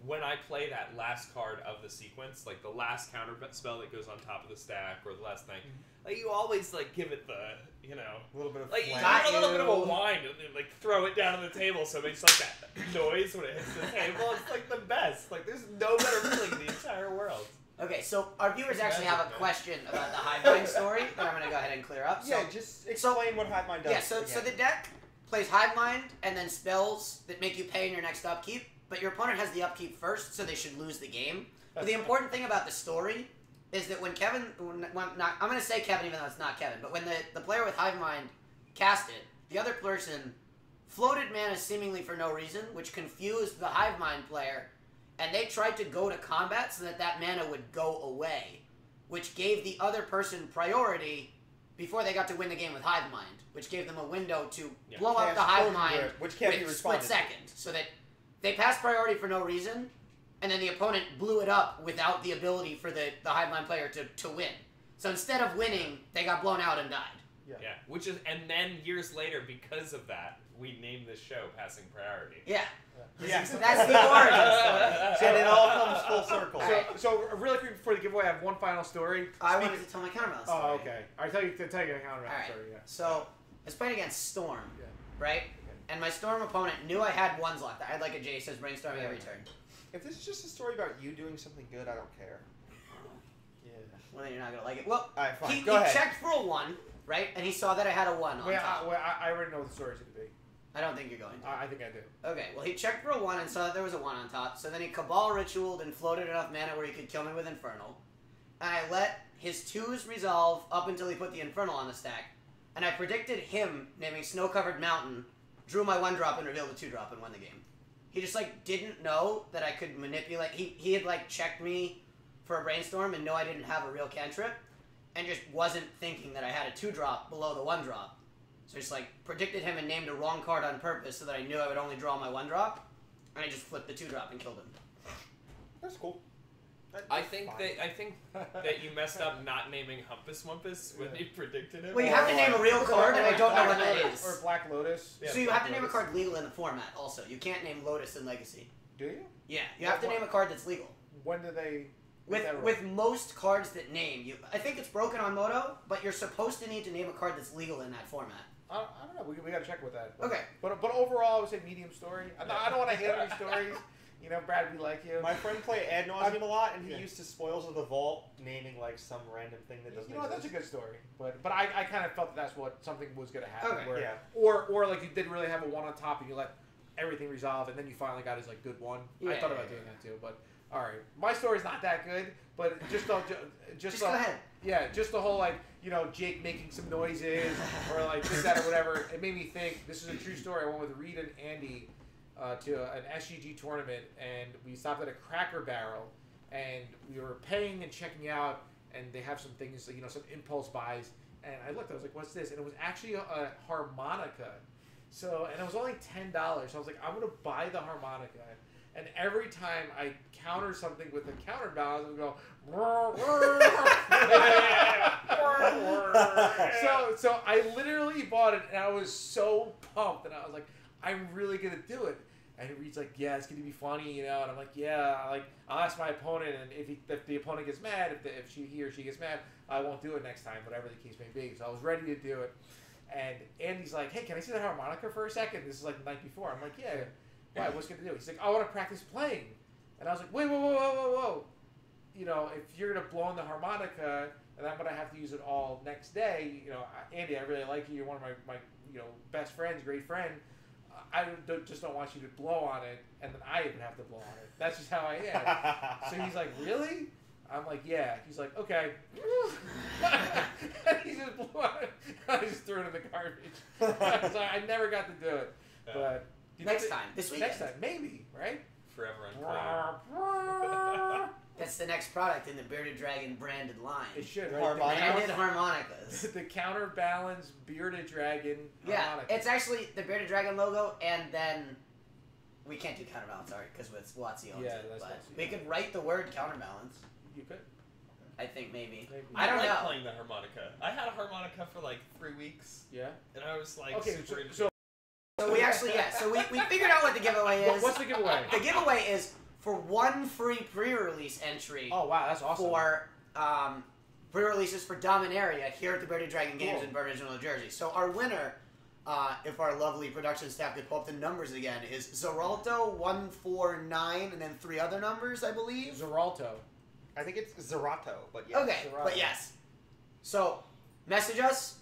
When I play that last card of the sequence, like the last counter spell that goes on top of the stack or the last thing, like you always like give it the, you know, A little bit of like you flair. give it a little bit of a whine and then, like throw it down on the table so it makes like that noise when it hits the table. It's like the best. Like there's no better feeling in the entire world. Okay, so our viewers It's actually have a magic, man. question about the Hive Mind story that I'm gonna go ahead and clear up. So, Yeah, just explain what Hive Mind does. yeah, so again. the deck plays Hive Mind and then spells that make you pay in your next upkeep, but your opponent has the upkeep first, so they should lose the game. But the important thing about the story is that when I'm going to say Kevin even though it's not Kevin, but when the player with Hive Mind cast it, the other person floated mana seemingly for no reason, which confused the Hive Mind player, and they tried to go to combat so that mana would go away, which gave the other person priority before they got to win the game with Hive Mind, which gave them a window to blow up Cast the Hive Token Mind Grip, which can't be with split responded to. second, so that they passed priority for no reason, and then the opponent blew it up without the ability for the Hive Mind player to win. So instead of winning, they got blown out and died. Yeah, which is, and then years later, because of that, we named this show Passing Priority. Yeah. Yeah. That's the origin story. And it all comes full circle. All right. So really quick before the giveaway, I have one final story. I wanted to tell my counterbalance story. Oh, okay. I tell you a counterbalance Alright. story. Yeah. So, I was playing against Storm, Yeah. right? And my Storm opponent knew I had ones left. I had like a Jay says brainstorming every turn. If this is just a story about you doing something good, I don't care. Yeah. Well, then you're not going to like it. Well, Alright, fine. he Go ahead. checked for a 1, right? And he saw that I had a 1 on Wait, top. I already know what the story's gonna be. I don't think you're going to. I think I do. Okay, well, he checked for a 1 and saw that there was a 1 on top, so then he Cabal Ritualed and floated enough mana where he could kill me with Infernal. And I let his 2s resolve up until he put the Infernal on the stack. And I predicted him naming Snow-Covered Mountain, drew my 1-drop and revealed the 2-drop and won the game. He just, like, didn't know that I could manipulate... He had, like, checked me for a Brainstorm and know I didn't have a real cantrip, and just wasn't thinking that I had a 2-drop below the 1-drop. So I just like predicted him and named a wrong card on purpose so that I knew I would only draw my 1-drop, and I just flipped the 2-drop and killed him. That's cool. I think that you messed up not naming Humpus Wumpus when you predicted it. Well, you have to name a real card, and I don't know what that is. Or Black Lotus. Yeah, So you Black have to name a Lotus. card legal in the format. Also, you can't name Lotus in Legacy. Do you? Yeah, you have to name a card that's legal. When do they? make that rule? With most cards that name you, I think it's broken on Moto, but you're supposed to need to name a card that's legal in that format. I don't know. We got to check with that. Okay. But overall, I would say medium story. I don't want to hit any stories. You know, Brad, we like you. My friend played Ad Nauseam a lot, and he used to Spoils of the Vault, naming like some random thing that doesn't You know what? That's a exist. good story. But I kind of felt that's what something was going to happen. Okay. Where, Yeah. Or like you didn't really have a 1 on top and you let everything resolve and then you finally got his like good 1. I Yeah, thought about doing that too. But all right, my story's not that good. But just Go ahead. Yeah, just the whole like Jake making some noises or like this that or whatever. It made me think. This is a true story. I went with Reed and Andy to an SGG tournament, and we stopped at a Cracker Barrel, and we were paying and checking out, and they have some things, some impulse buys. And I looked, I was like, "What's this?" And it was actually a harmonica. So, and it was only $10. So I was like, "I'm gonna buy the harmonica." And every time I counter something with a counterbalance, I would go. So I literally bought it, and I was so pumped, and I was like, "I'm really gonna do it." And he's like, "Yeah, it's gonna be funny, And I'm like, "Yeah, I'll ask my opponent, and if the opponent gets mad, if he or she gets mad, I won't do it next time, whatever the case may be." So I was ready to do it, and Andy's like, "Hey, can I see the harmonica for a second?" This is like the night before. I'm like, "Yeah, why? What's gonna do?" He's like, "I want to practice playing," and I was like, "Wait, whoa. If you're gonna blow on the harmonica, and I'm gonna have to use it all next day, Andy, I really like you. You're one of my best friends, great friend. I just don't want you to blow on it, and then I even have to blow on it. That's just how I am." So he's like, "Really?" I'm like, "Yeah." He's like, "Okay." And he just blew on it. I just threw it in the garbage. So I never got to do it. But next time, this weekend. Next time, maybe, right? Forever unclear. That's the next product in the Bearded Dragon branded line. It should, right? Branded harmonicas. The counterbalance Bearded Dragon Yeah, harmonica. it's actually the Bearded Dragon logo, and then we can't do counterbalance art because it's WotC owns it. But we could write the word counterbalance. You could. I think maybe. I don't like playing the harmonica. I had a harmonica for like 3 weeks. Yeah. And I was like, okay, so we actually, so we figured out what the giveaway is. What's the giveaway? The giveaway is for one free pre-release entry. Oh wow, that's awesome. For pre-releases for Dominaria here at the Bearded Dragon Games in Bernardsville, New Jersey. So our winner, if our lovely production staff could pull up the numbers again, is Zeralto149 and then 3 other numbers, I believe. Zeralto. I think it's Zerato, but yes. Okay, Zerato. but yes. So message us.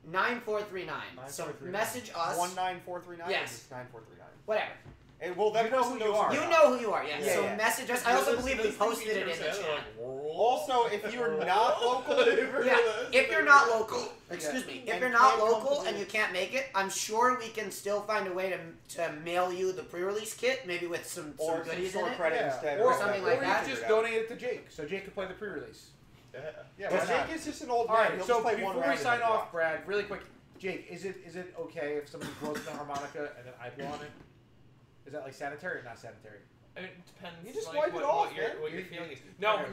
9439. So message us. 19439. Yes. Or just 9439. Whatever. And well, that You know person who you knows are. You know who you are, yes. Yeah, So yeah. message us. I also believe we posted it in the chat. Also, if you're not local, Yeah, if you're not local, excuse me, if And you're not can't come local to and the- you can't make it, I'm sure we can still find a way to mail you the pre-release kit, maybe with some or some goodies in short it. credit Yeah. instead, Or or something Or like you that. could just donate it to Jake, so Jake could play the pre-release. Yeah, But why not? Jake is just an old All man. right, He'll so just play before one we round sign and then off, drop. Brad, really quick, Jake, is it okay if somebody blows in the harmonica and then I blow on it? Is that like sanitary or not sanitary? I mean, it depends. You just like, wipe it off, what your man. feeling is. No. You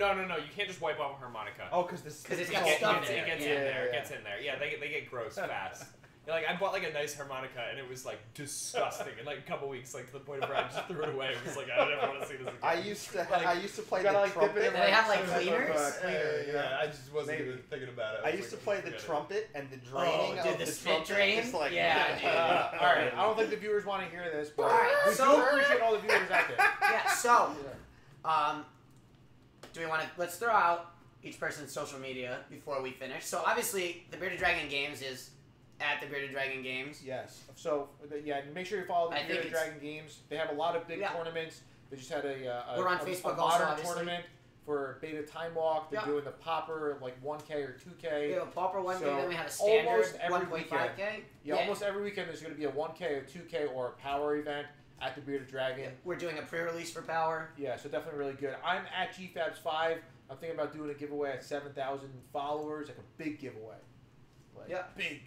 can't just wipe off a harmonica. Oh, because this. Because it's It got gets, stuff it there. gets Yeah. in there. It Yeah. gets in there. Yeah, they get gross fast. Yeah, like I bought like a nice harmonica and it was like disgusting. In like a couple weeks, like to the point where I just threw it away. It was like I never want to see this again. I used to play you gotta, the like, dip trumpet. it in Do they have, like, some type of, cleaners? cleaner, you know? Yeah, I just wasn't Maybe. even thinking about it. I used to play the Forget it. trumpet and the draining dude, of the the spit trumpet. drain? Just like Yeah, dude. All right, I don't think the viewers want to hear this, but Alright, we so- do appreciate all the viewers out there. Yeah, so, do we want to, let's throw out each person's social media before we finish. So obviously, the Bearded Dragon Games is at the Bearded Dragon Games. Yes. So make sure you follow the I think Bearded it's- Dragon Games. They have a lot of big Yeah. tournaments. They just had We're on Facebook a also, modern obviously. tournament for Beta Time Walk. They're Yeah. doing the Popper like 1K or 2K. We have a Pauper 1K, So, then we have a standard almost every 1.5K. Yeah, almost every weekend there's going to be a 1K, a 2K, or a Power event at the Bearded Dragon. We're doing a pre-release for Power. Yeah, so definitely really good. I'm at GFabs5. I'm thinking about doing a giveaway at 7,000 followers, like a big giveaway. Like, Yeah. big.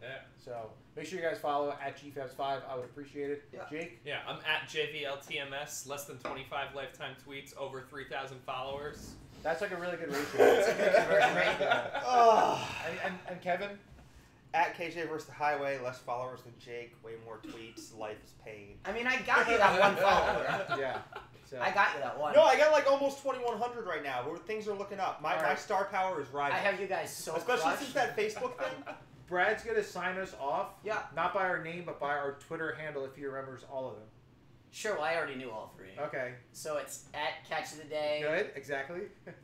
Yeah. So make sure you guys follow at GFabs5. I would appreciate it. Yeah. Jake? Yeah, I'm at JVLTMS. Less than 25 lifetime tweets. Over 3,000 followers. That's like a really good ratio. That's a good conversion rate. Yeah. Oh. And Kevin? At KJ vs. the Highway, less followers than Jake, way more tweets, life is pain. I mean, I got you that one follower. Yeah. So. I got you that one. No, I got like almost 2,100 right now. Things are looking up. My Alright. star power is I rising. have you guys so Especially crushed. since that Facebook thing. Brad's going to sign us off. Yeah. Not by our name, but by our Twitter handle if he remembers all of them. Sure, well, I already knew all 3. Okay. So it's at Catch of the Day, Good. Exactly.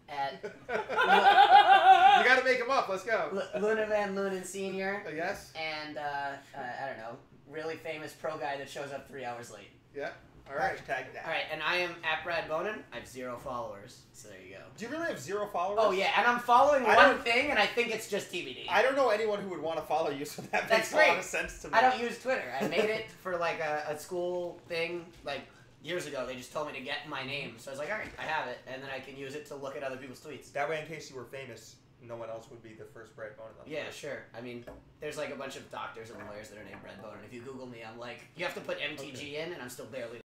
at You got to make them up. Let's go. Luna Van Lunen Sr., Yes. and, I don't know, really famous pro guy that shows up 3 hours late. Yeah. All right. Hashtag that. Alright, and I am at Brad Bonin. I have 0 followers, so there you go. Do you really have 0 followers? Oh, yeah, and I'm following I one don't- thing, and I think it's just TBD. I don't know anyone who would want to follow you, so that That's makes a lot great. of sense to me. I don't use Twitter. I made it for, like, a school thing, like, years ago. They just told me to get my name, so I was like, all right, I have it, and then I can use it to look at other people's tweets. That way, in case you were famous, no one else would be the first Brad Bonin. Yeah, sure. I mean, there's like a bunch of doctors and lawyers that are named Brad Bonin. If you Google me, I'm like, you have to put MTG in, and I'm still barely